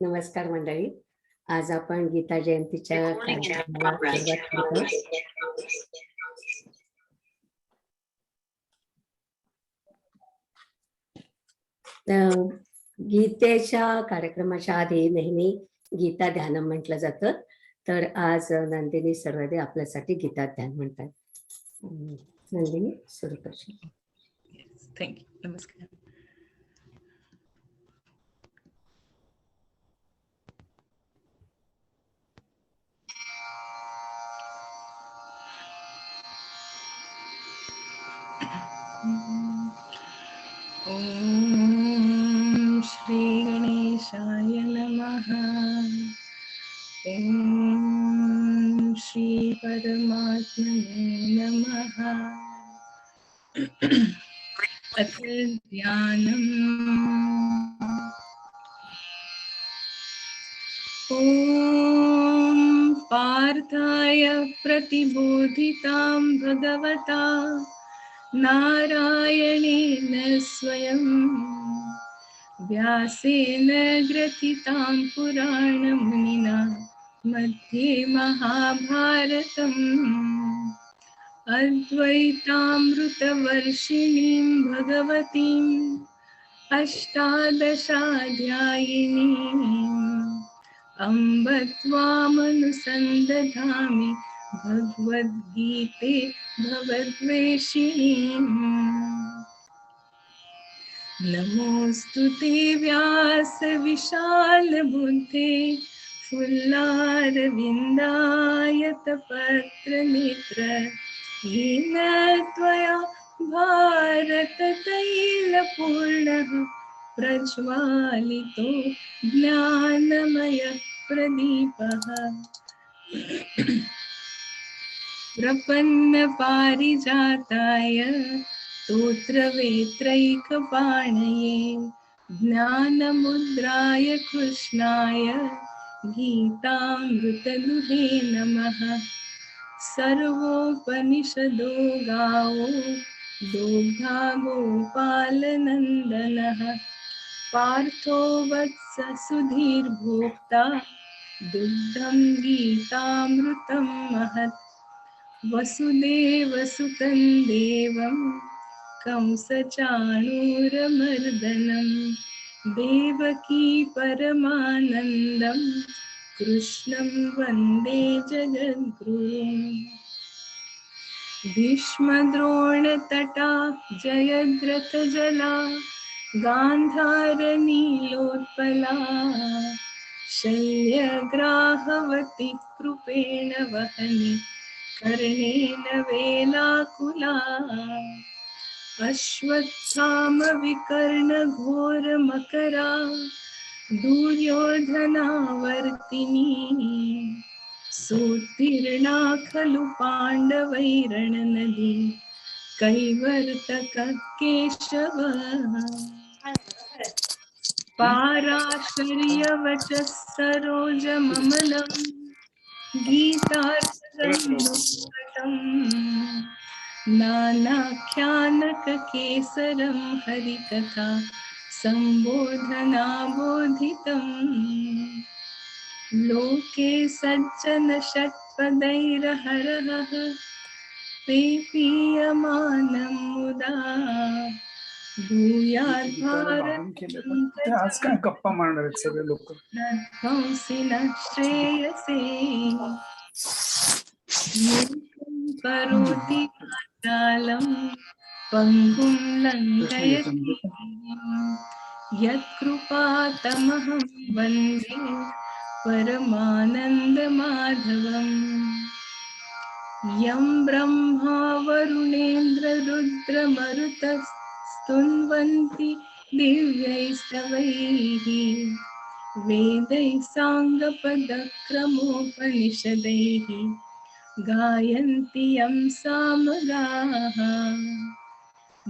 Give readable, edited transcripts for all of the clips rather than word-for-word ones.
नमस्कार मंडळी, आज आपण गीता जयंतीच्या कार्यक्रमाला सुरुवात करतो. गीतेच्या कार्यक्रमाच्या आधी नेहमी गीता ध्यान म्हटलं जातं, तर आज नंदिनी सर्वदे आपल्यासाठी गीता ध्यान म्हणतात. नंदिनी सुरू करशील? थँक्यू. नमस्कार. ओम श्री गणेशाय नमः. ओम श्री परमात्मने नमः. अथ ध्यानम्. ओम पार्थाय प्रतिबोधितां भगवता नारायणेन स्वयं व्यासेन ग्रथितां पुराणमुनिना मध्ये महाभारतम् अद्वैतामृतवर्षिणीं भगवतीम् अष्टादशाध्यायिनीम् अम्ब त्वामनुसन्दधामि भगवद्गीते भवद्वेषिणीम्. नमोऽस्तु ते व्यास विशालबुद्धे फुल्लारविन्दायतपत्रनेत्र येन त्वया भारततैलपूर्णः प्रज्वालितो ज्ञानमयः प्रदीपः. प्रपन्नपारिजाताय स्तोत्रवेत्रैकपाणये ज्ञानमुद्राय कृष्णाय गीतामृतदुहे नमः. सर्वोपनिषदो गावो दोग्धा गोपालनन्दनः पार्थो वत्स सुधीर्भोक्ता दुग्धं गीतामृतं महत्. वसुदेवसुतं देवं कंसचाणूरमर्दनं देवकी परमानन्दं कृष्णं वन्दे जगद्गुरुम्. भीष्मद्रोणतटा जयद्रथजला गान्धारनीलोत्पला शल्यग्राहवती कृपेण वहनि कर्णेन वेलाकुला. अश्वत्थामविकर्णघोरमकरा दुर्योधनावर्तिनी सोत्तीर्णा खलु पाण्डवैरणनदी कैवर्तकः केशवः. पाराशर्यवचः सरोजममलं गीतार्थगन्धोत्कटं नानाख्यानककेसरं हरिकथा सम्बोधनाबोधितम्. लोके सज्जनषट्पदैरहरः पेपीयमानं मुदा भूयात् भारतं श्रेयसे. मूकं करोति वाचालं पङ्गुं लङ्घयति यत्कृपातमहं वन्दे परमानन्दमाधवम्. यं ब्रह्मा वरुणेन्द्ररुद्रमरुतस्तुन्वन्ति दिव्यैस्तवैः वेदैः साङ्गपदक्रमोपनिषदैः गायन्ति यं सामगाः.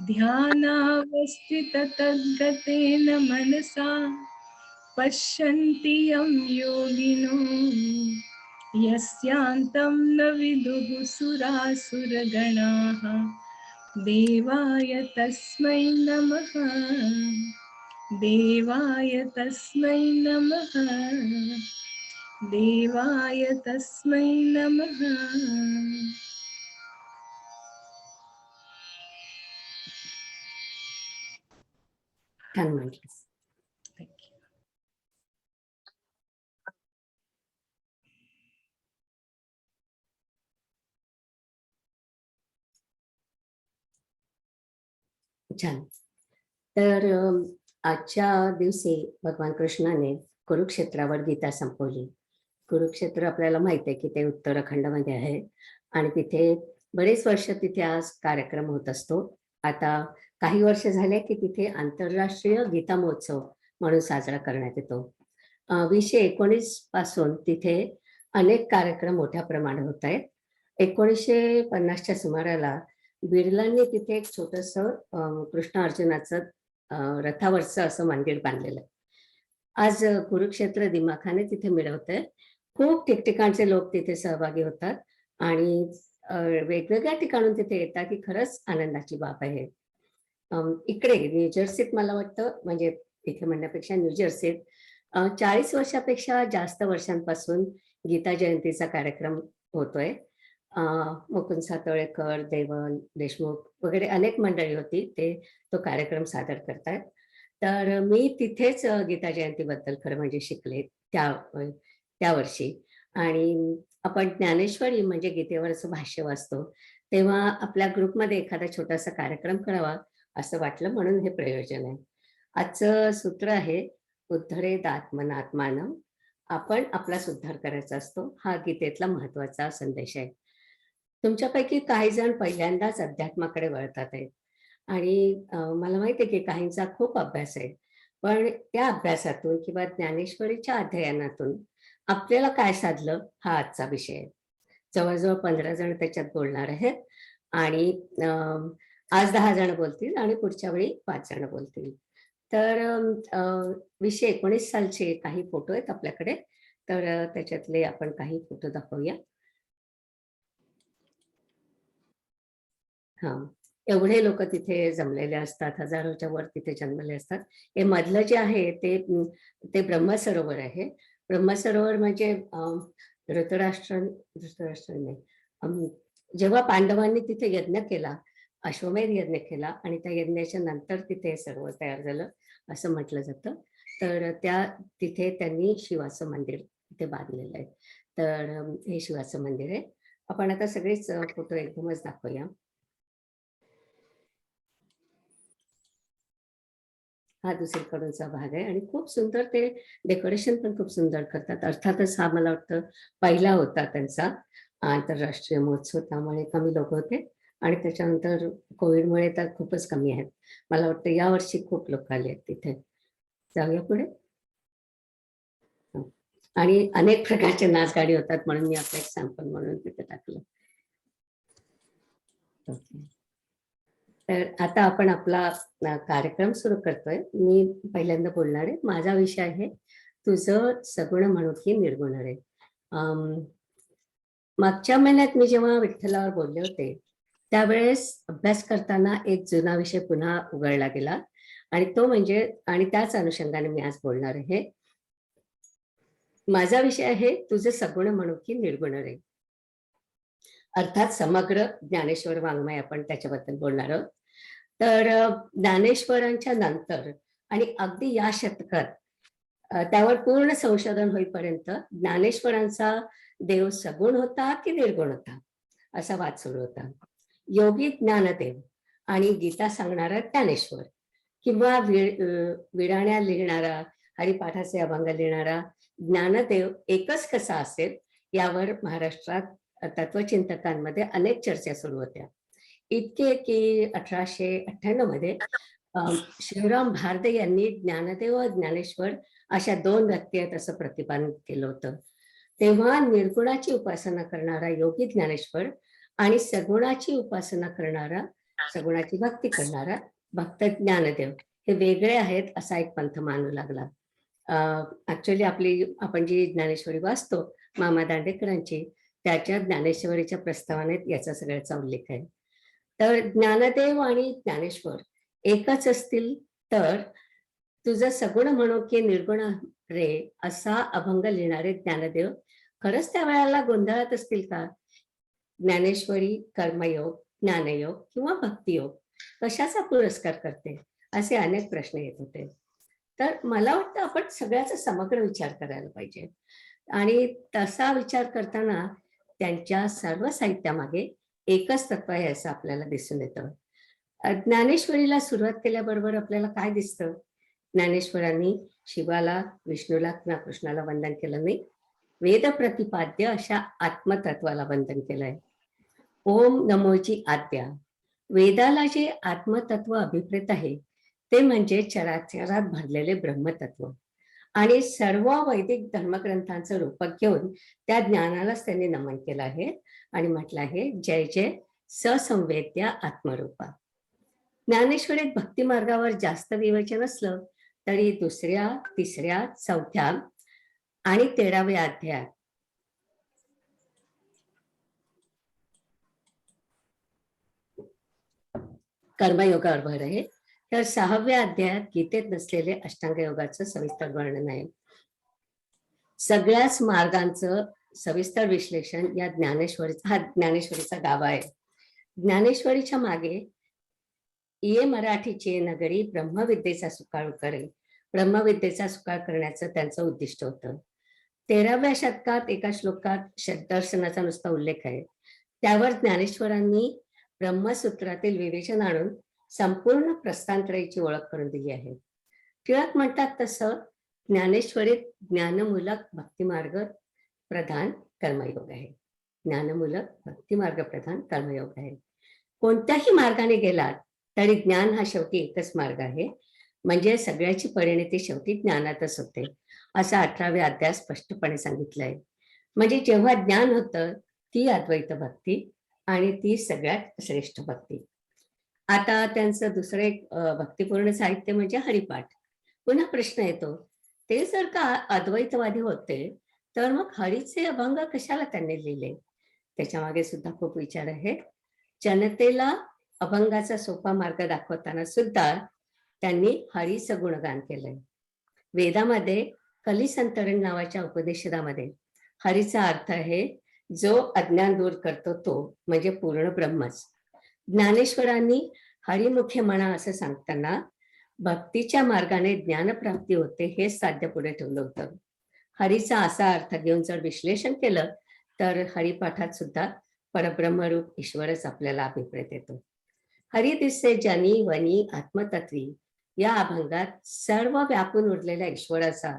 ध्यानावस्थिततद्गतेन मनसा पश्यन्ति यं योगिनो यस्यान्तं न विदुः सुरासुरगणाः देवाय तस्मै नमः देवाय तस्मै नमः देवाय तस्मै नमः छान म्हटलंस. छान. तर आजच्या दिवशी भगवान कृष्णाने कुरुक्षेत्रावर गीता संपवली. कुरुक्षेत्र आपल्याला माहित आहे की ते उत्तराखंडमध्ये आहे आणि तिथे बरेच वर्ष तिथे आज कार्यक्रम होत असतो. आता काही वर्ष झाले की तिथे आंतरराष्ट्रीय गीता महोत्सव म्हणून साजरा करण्यात येतो. 2019 पासून तिथे अनेक कार्यक्रम मोठ्या प्रमाणात होत आहेत. 1950च्या सुमाराला बिर्लांनी तिथे एक छोटंसं कृष्ण अर्जुनाचं रथावरचं असं मंदिर बांधलेलं आहे. आज कुरुक्षेत्र दिमाखाने तिथे मिळवतंय. खूप ठिकठिकाणचे लोक तिथे सहभागी होतात आणि वेगवेगळ्या ठिकाणून तिथे येतात, की खरंच आनंदाची बाब आहे. इकडे न्यूजर्सीत मला वाटतं, म्हणजे इथे म्हणण्यापेक्षा न्यूजर्सीत 40 वर्षापेक्षा जास्त वर्षांपासून गीता जयंतीचा कार्यक्रम होतोय. मुकुंद सातोळेकर, देवल देशमुख वगैरे अनेक मंडळी होती, ते तो कार्यक्रम सादर करतायत. तर मी तिथेच गीता जयंतीबद्दल खरं म्हणजे शिकले त्या वर्षी. आणि आपण ज्ञानेश्वरी म्हणजे गीतेवरचं भाष्य वाचतो तेव्हा आपल्या ग्रुपमध्ये एखादा छोटासा कार्यक्रम करावा असं वाटलं, म्हणून हे प्रयोजन आहे. आजचं सूत्र आहे उद्धरेद आत्मनात्मानं. आपण आपलाच उद्धार करायचा असतो, हा गीतेतला महत्वाचा संदेश आहे. तुमच्यापैकी काही जण पहिल्यांदाच अध्यात्माकडे वळतात आहेत आणि मला माहिती आहे की काहींचा खूप अभ्यास आहे, पण त्या अभ्यासातून किंवा ज्ञानेश्वरीच्या अध्ययनातून आपल्याला काय साधलं हा आजचा विषय आहे. जवळजवळ 15 जण त्याच्यात बोलणार आहेत आणि आज 10 जण बोलतील आणि पुढच्या वेळी 5 जण बोलतील. तर 2019 सालचे काही फोटो आहेत आपल्याकडे, तर त्याच्यातले आपण काही फोटो दाखवूया. हा, एवढे लोक तिथे जमलेले असतात, हजारोच्या वर तिथे जन्मले असतात. हे मधलं जे आहे ते ब्रह्मसरोवर आहे. ब्रह्मसरोवर म्हणजे धृतराष्ट्र नाही, जेव्हा पांडवांनी तिथे यज्ञ केला, अश्वमेध यज्ञ केला आणि त्या यज्ञाच्या नंतर तिथे सर्व तयार झालं असं म्हटलं जातं. तर तिथे त्यांनी शिवाचं मंदिर तिथे बांधलेलं आहे. तर हे शिवाचं मंदिर आहे. आपण आता सगळेच फोटो एकदमच दाखवूया. हा दुसरीकडूनचा भाग आहे आणि खूप सुंदर ते डेकोरेशन पण खूप सुंदर करतात. अर्थातच हा मला वाटतं पहिला होता त्यांचा आंतरराष्ट्रीय महोत्सव, त्यामुळे कमी लोक होते आणि त्याच्यानंतर कोविडमुळे तर खूपच कमी आहेत. मला वाटतं यावर्षी खूप लोक आले आहेत तिथे. जाऊया पुढे. आणि अनेक प्रकारचे नाचगाडी होतात, म्हणून मी आपलं एक सॅम्पल म्हणून तिथे टाकलं. तर आता आपण आपला कार्यक्रम सुरू करतोय. मी पहिल्यांदा बोलणार आहे. माझा विषय आहे तुझं सगुण म्हणू की निर्गुण रे. मागच्या महिन्यात मी जेव्हा विठ्ठलावर बोलले होते त्यावेळेस अभ्यास करताना एक जुना विषय पुन्हा उघडला गेला आणि तो म्हणजे, आणि त्याच अनुषंगाने मी आज बोलणार आहे. माझा विषय आहे तुझे सगुण म्हणू की निर्गुण रे. अर्थात समग्र ज्ञानेश्वर वाङ्मय आपण त्याच्याबद्दल बोलणार आहोत. तर ज्ञानेश्वरांच्या नंतर आणि अगदी या शतकात त्यावर पूर्ण संशोधन होईपर्यंत ज्ञानेश्वरांचा देव सगुण होता की निर्गुण होता असा वाद सुरू होता. योगी ज्ञानदेव आणि गीता सांगणारा ज्ञानेश्वर किंवा विडाण्या लिहिणारा, हरिपाठाचे अभंग लिहिणारा ज्ञानदेव एकच कसा असेल यावर महाराष्ट्रात तत्वचिंतकांमध्ये अनेक चर्चा सुरू होत्या. इतके की 1898 मध्ये शिवराम भारदे यांनी ज्ञानदेव व ज्ञानेश्वर अशा 2 व्यक्ती आहेत असं प्रतिपादन केलं होतं. तेव्हा निर्गुणाची उपासना करणारा योगी ज्ञानेश्वर आणि सगुणाची उपासना करणारा, सगुणाची भक्ती करणारा भक्त ज्ञानदेव हे वेगळे आहेत असा एक पंथ मानू लागला. ऍक्च्युअली आपण जी ज्ञानेश्वरी वाचतो मामा दांडेकरांची, त्याच्या ज्ञानेश्वरीच्या प्रस्तावनेत याचा सगळ्याचा उल्लेख आहे. तर ज्ञानदेव आणि ज्ञानेश्वर एकच असतील तर तुझं सगुण म्हणू की निर्गुण रे असा अभंग लिहिणारे ज्ञानदेव खरंच त्या वेळेला गोंधळात असतील का? ज्ञानेश्वरी कर्मयोग, ज्ञानयोग किंवा भक्तियोग कशाचा पुरस्कार करते, असे अनेक प्रश्न येत होते. तर मला वाटतं आपण सगळ्याचा समग्र विचार करायला पाहिजे आणि तसा विचार करताना त्यांच्या सर्व साहित्यामागे एकच तत्व आहे असं आपल्याला दिसून येतं. ज्ञानेश्वरीला सुरुवात केल्याबरोबर आपल्याला काय दिसतं? ज्ञानेश्वरांनी शिवाला, विष्णूला किंवा कृष्णाला वंदन केलं नाही, वेद प्रतिपाद्य अशा आत्मतत्वाला वंदन केलंय. ओम नमोची आज्ञा. वेदाला जे आत्मतत्व अभिप्रेत आहे ते म्हणजे चराचरात भरलेले ब्रह्मतत्व आणि सर्व वैदिक धर्मग्रंथांचं रूपक घेऊन त्या ज्ञानालाच त्यांनी नमन केलं आहे आणि म्हटलं आहे जय जय ससंवेद्या आत्मरूपा. ज्ञानेश्वरीत भक्ती मार्गावर जास्त विवेचन असलं तरी दुसऱ्या, तिसऱ्या, चौथ्या आणि 13व्या अध्यायात कर्मयोगावर भर आहे. तर 6व्या अध्यायात गीतेत नसलेले अष्टांग योगाचं सविस्तर वर्णन आहे. सगळ्याच मार्गांचं सविस्तर विश्लेषण या ज्ञानेश्वरीचा गाभा आहे. ज्ञानेश्वरीच्या मागे ये मराठीचे नगरी ब्रह्मविद्येचा सुकाळ करेल, ब्रह्मविद्येचा सुकाळ करण्याचं त्यांचं उद्दिष्ट होतं. 13व्या शतकात एका श्लोकात दर्शनाचा नुसता उल्लेख आहे. त्यावर ज्ञानेश्वरांनी ब्रह्मसूत्रातील विवेचन आणून संपूर्ण प्रस्थानत्रयीची ओळख करून दिली आहे. टिळक म्हणतात तसं ज्ञानेश्वरीत ज्ञानमूलक भक्तिमार्ग प्रधान कर्मयोग आहे. ज्ञानमूलक भक्तिमार्ग प्रधान कर्मयोग आहे. कोणत्याही मार्गाने गेलात तरी ज्ञान हा शेवटी एकच मार्ग आहे, म्हणजे सगळ्याची परिणती शेवटी ज्ञानातच होते असं 18व्या अध्यायात स्पष्टपणे सांगितलंय. म्हणजे जेव्हा ज्ञान होतं ती अद्वैत भक्ती आणि ती सगळ्यात श्रेष्ठ भक्ती. आता त्यांचं दुसरं एक भक्तिपूर्ण साहित्य म्हणजे हरिपाठ. पुन्हा प्रश्न येतो, ते जर का अद्वैतवादी होते तर मग हरीचे अभंग कशाला त्यांनी लिहिले? त्याच्या मागे सुद्धा खूप विचार आहे. जनतेला अभंगाचा सोपा मार्ग दाखवताना सुद्धा त्यांनी हरीचं गुणगान केलंय. वेदामध्ये कलिसंतरण नावाच्या उपनिषदामध्ये हरीचा अर्थ आहे जो अज्ञान दूर करतो तो, म्हणजे पूर्ण ब्रह्मच. ज्ञानेश्वरांनी हरिमुखे म्हणा असं सांगताना भक्तीच्या मार्गाने ज्ञानप्राप्ती होते हे साध्य पुढे ठेवलं होतं. हरीचा असा अर्थ घेऊन जर विश्लेषण केलं तर हरिपाठात सुद्धा परब्रह्मरूप ईश्वरच आपल्याला अभिप्रेत येतो. हरी दिसे जनी वनी आत्मतत्वी या अभंगात सर्व व्यापून उरलेल्या ईश्वराचा,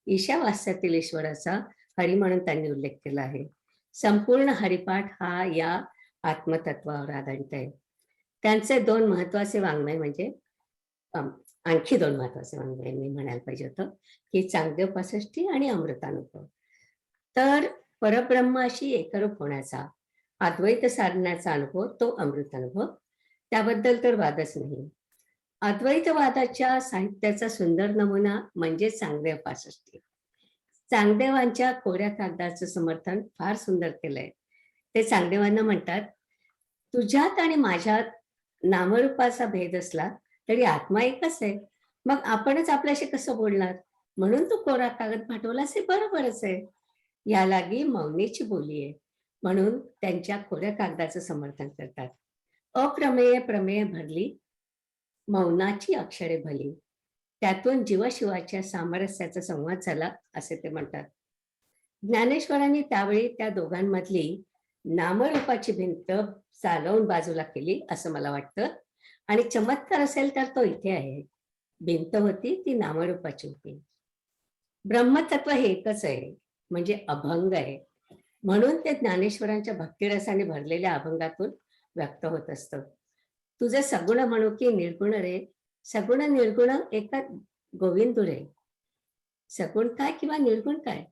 ईशावास्यातील ईश्वराचा हरी म्हणून त्यांनी उल्लेख केला आहे. संपूर्ण हरिपाठ हा या आत्मतत्वावर आधारित आहे. त्यांचे दोन महत्वाचे वाङ्मय म्हणजे आणखी दोन महत्वाचे वाङ्मय मी म्हणायला पाहिजे होतं की चांगदेव पासष्टी आणि अमृतानुभव. तर परब्रह्म अशी एकरूप होण्याचा, अद्वैत साधण्याचा अनुभव तो अमृतानुभव, त्याबद्दल तर वादच नाही. अद्वैतवादाच्या साहित्याचा सुंदर नमुना म्हणजे चांगदेव पासष्टी. चांगदेवांच्या कोऱ्या कागदाचं समर्थन फार सुंदर केलंय. ते चांगदेवांना म्हणतात, तुझ्यात आणि माझ्यात नामरूपाचा भेद असला तरी आत्मा एकच आहे, मग आपणच आपल्याशी कसं बोलणार? म्हणून तू कोरा कागद पाठवलास हे बरोबरच आहे. यालागी मौनीची बोली आहे, म्हणून त्यांच्या कोऱ्या कागदाचं समर्थन करतात. अप्रमेय प्रमेय भरली मौनाची अक्षरे भली, त्यातून जीवशिवाच्या सामरस्याचा संवाद झाला असे ते म्हणतात. ज्ञानेश्वरांनी त्यावेळी त्या दोघांमधली नामरूपाची भिंत चालवून बाजूला केली असं मला वाटतं आणि चमत्कार असेल तर तो इथे आहे. भिंत होती ती नामरूपाची होती. ब्रह्मतत्व हे एकच आहे, म्हणजे अभंग आहे, म्हणून ते ज्ञानेश्वरांच्या भक्तिरसाने भरलेल्या अभंगातून व्यक्त होत असतं. तुझं सगुण म्हणू की निर्गुण रे, सगुण निर्गुण एका गोविंदू रे. सगुण काय किंवा निर्गुण काय,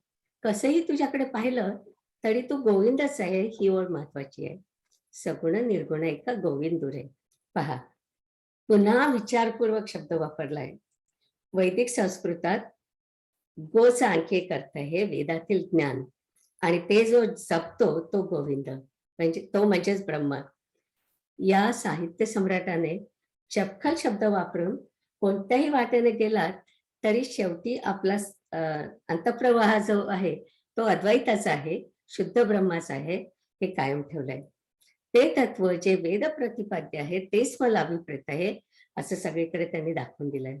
कसंही तुझ्याकडे पाहिलं तरी तू गोविंदच आहे ही ओळ महत्वाची आहे. सगुण निर्गुण एका गोविंदू रे. पहा, पुन्हा विचारपूर्वक शब्द वापरलाय. वैदिक संस्कृतात गोचा आणखी एक अर्थ आहे वेदातील ज्ञान, आणि ते जो जपतो तो गोविंद, म्हणजे तो म्हणजेच ब्रह्म. या साहित्य सम्राटाने चपखल शब्द वापरून कोणत्याही वाटेने गेलात तरी शेवटी आपला अंतःप्रवाह जो आहे तो अद्वैताचा आहे, शुद्ध ब्रह्माचा आहे, हे कायम ठेवलंय. ते तत्व जे वेद प्रतिपाद्य आहे तेच मला अभिप्रेत आहे, असं सगळीकडे त्यांनी दाखवून दिलंय.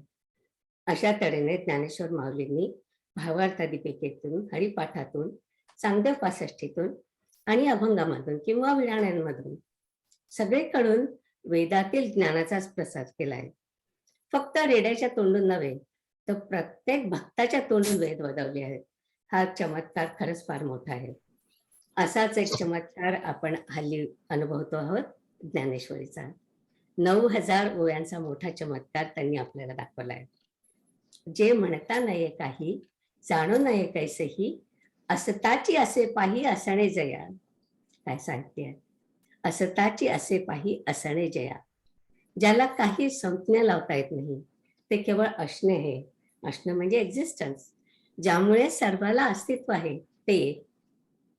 अशा तऱ्हेने ज्ञानेश्वर माऊलींनी भावार्थादीपिकेतून, हरिपाठातून, चांगदेव पासष्टीतून आणि अभंगामधून किंवा विराण्यांमधून सगळीकडून वेदातील ज्ञानाचाच प्रसार केलाय. फक्त रेड्याच्या तोंडून नव्हे तर प्रत्येक भक्ताच्या तोंडून वेद वदवले आहेत. हा चमत्कार खरंच फार मोठा आहे. असाच एक चमत्कार आपण हल्ली अनुभवतो आहोत ज्ञानेश्वरीचा. 9,000 ओव्यांचा मोठा चमत्कार त्यांनी आपल्याला दाखवलाय. जे म्हणता नये काही, जाणू नये कैसेही, असताची असे पाही असणे जया. काय सांगते, असताची असे पाही असणे जया. ज्याला काही संज्ञा लावता येत नाही ते केवळ असणे आहे. असणं म्हणजे एक्झिस्टन्स, ज्यामुळे सर्वाला अस्तित्व आहे, ते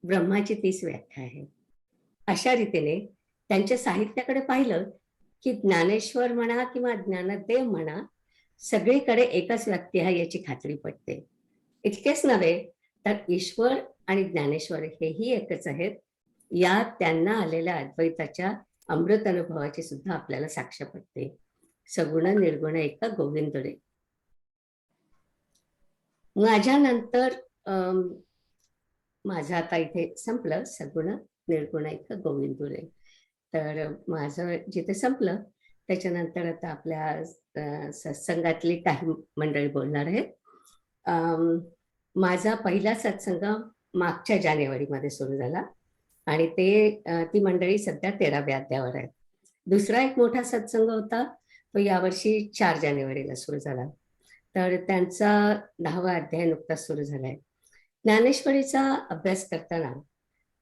ब्रह्माची तीच व्याख्या आहे. अशा रीतीने त्यांच्या साहित्याकडे पाहिलं की ज्ञानेश्वर म्हणा किंवा ज्ञानदेव म्हणा, सगळीकडे एकच व्यक्ती आहे याची खात्री पटते. इतकेच नव्हे तर ईश्वर आणि ज्ञानेश्वर हेही एकच आहेत. या त्यांना आलेल्या अद्वैताच्या अमृत अनुभवाची सुद्धा आपल्याला साक्ष पडते. सगुण निर्गुण एक गोविंद रे. माझ्यानंतर माझं आता इथे संपलं, सगुण निर्गुण एक गोविंद रे. तर माझं जिथे संपलं त्याच्यानंतर आता आपल्या सत्संगातली काही मंडळी बोलणार आहेत. माझा पहिला सत्संग मागच्या जानेवारीमध्ये सुरू झाला आणि ती मंडळी सध्या 13व्या अध्यायावर आहे. दुसरा एक मोठा सत्संग होता तो यावर्षी 4 जानेवारीला सुरू झाला. तर त्यांचा 10वा अध्याय नुकताच सुरू झालाय. ज्ञानेश्वरीचा अभ्यास करताना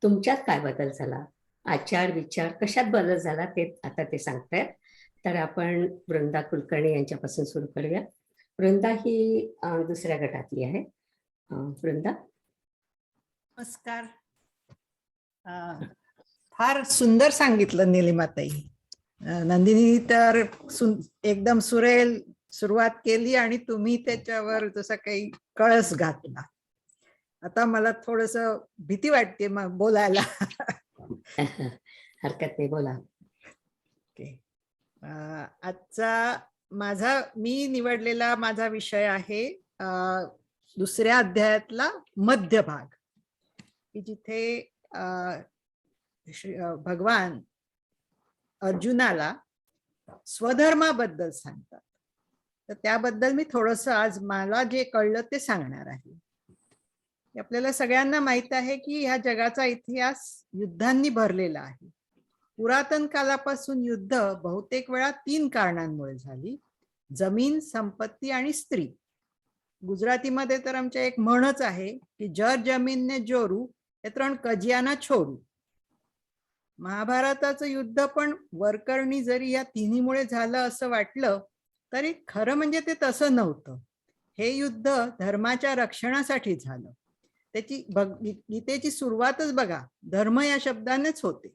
तुमच्यात काय बदल झाला, आचार विचार कशात बदल झाला ते आता ते सांगतायत. तर आपण वृंदा कुलकर्णी यांच्यापासून सुरू करूया. वृंदा ही दुसऱ्या गटातली आहे. वृंदा. नमस्कार. फार सुंदर सांगितलं निलिमाताई. नंदिनी तर एकदम सुरेल सुरुवात केली आणि तुम्ही त्याच्यावर जसा काही कळस घातला. आता मला थोडस भीती वाटते मग बोलायला. हरकत नाही, बोला. आजचा मी निवडलेला माझा विषय आहे दुसऱ्या अध्यायातला मध्य भाग, की जिथे भगवान अर्जुनाला स्वधर्माबद्दल सांगतात. तर त्याबद्दल मी थोडस आज मला जे कळलं ते सांगणार आहे. आपल्याला सगळ्यांना माहित आहे की ह्या जगाचा इतिहास युद्धांनी भरलेला आहे. पुरातन कालापासून युद्ध बहुतेक वेळा 3 कारणांमुळे झाली: जमीन, संपत्ती आणि स्त्री. गुजरातीमध्ये तर आमच्या एक म्हणच आहे की जर जमीन ने जोरू हे त्रण कजियाना छोरू. महाभारताचं युद्ध पण वरकरणी जरी या तिन्हीमुळे झालं असं वाटलं तरी खरं म्हणजे ते तसं नव्हतं. हे युद्ध धर्माच्या रक्षणासाठी झालं. त्याची गीतेची सुरुवातच बघा धर्म या शब्दानेच होते.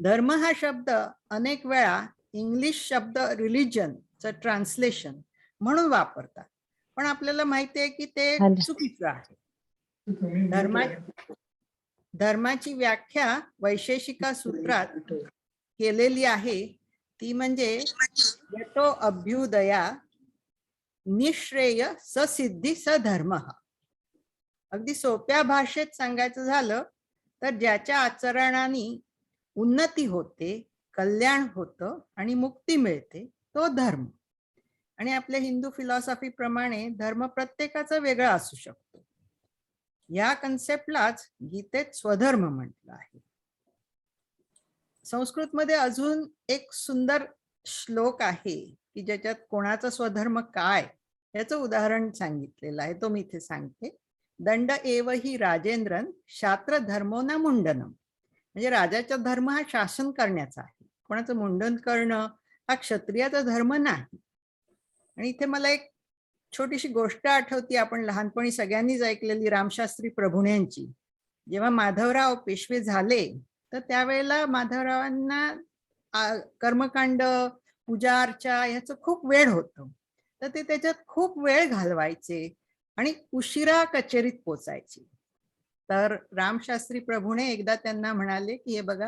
धर्म हा शब्द अनेक वेळा इंग्लिश शब्द रिलिजनचं ट्रान्सलेशन म्हणून वापरतात, पण आपल्याला माहिती आहे की ते चुकीचं आहे. धर्माची व्याख्या वैशेषिका सूत्रात केलेली आहे, ती म्हणजे यतो अभ्युदया निश्रेय ससिद्धी सधर्म. अगदी सोप्या भाषेत सांगायचं झालं तर ज्याच्या आचरणाने उन्नती होते, कल्याण होतं आणि मुक्ती मिळते तो धर्म. आणि आपल्या हिंदू फिलॉसॉफी प्रमाणे धर्म प्रत्येकाचा वेगळा असू शकतो. या कन्सेप्टलाच गीतेत स्वधर्म म्हटलं आहे. संस्कृतमध्ये अजून एक सुंदर श्लोक आहे की ज्याच्यात कोणाचा स्वधर्म काय याचं उदाहरण सांगितलेलं आहे. तो मी इथे सांगते. दंड एव हि राजेंद्रन शास्त्र धर्मो न मुंडनम. म्हणजे राजाचा धर्म हा शासन करण्याचा आहे, कोणाचं मुंडन करणं हा क्षत्रियाचा धर्म नाही. आणि इथे मला एक छोटीशी गोष्ट आठवती, आपण लहानपणी सगळ्यांनीच ऐकलेली, रामशास्त्री प्रभुण्यांची. जेव्हा माधवराव पेशवे झाले तर त्यावेळेला माधवरावांना कर्मकांड, पूजा अर्चा ह्याचं खूप वेळ होतं. तर ते त्याच्यात खूप वेळ घालवायचे आणि उशिरा कचेरीत पोचायचे. तर रामशास्त्री प्रभूने एकदा त्यांना म्हणाले की हे बघा,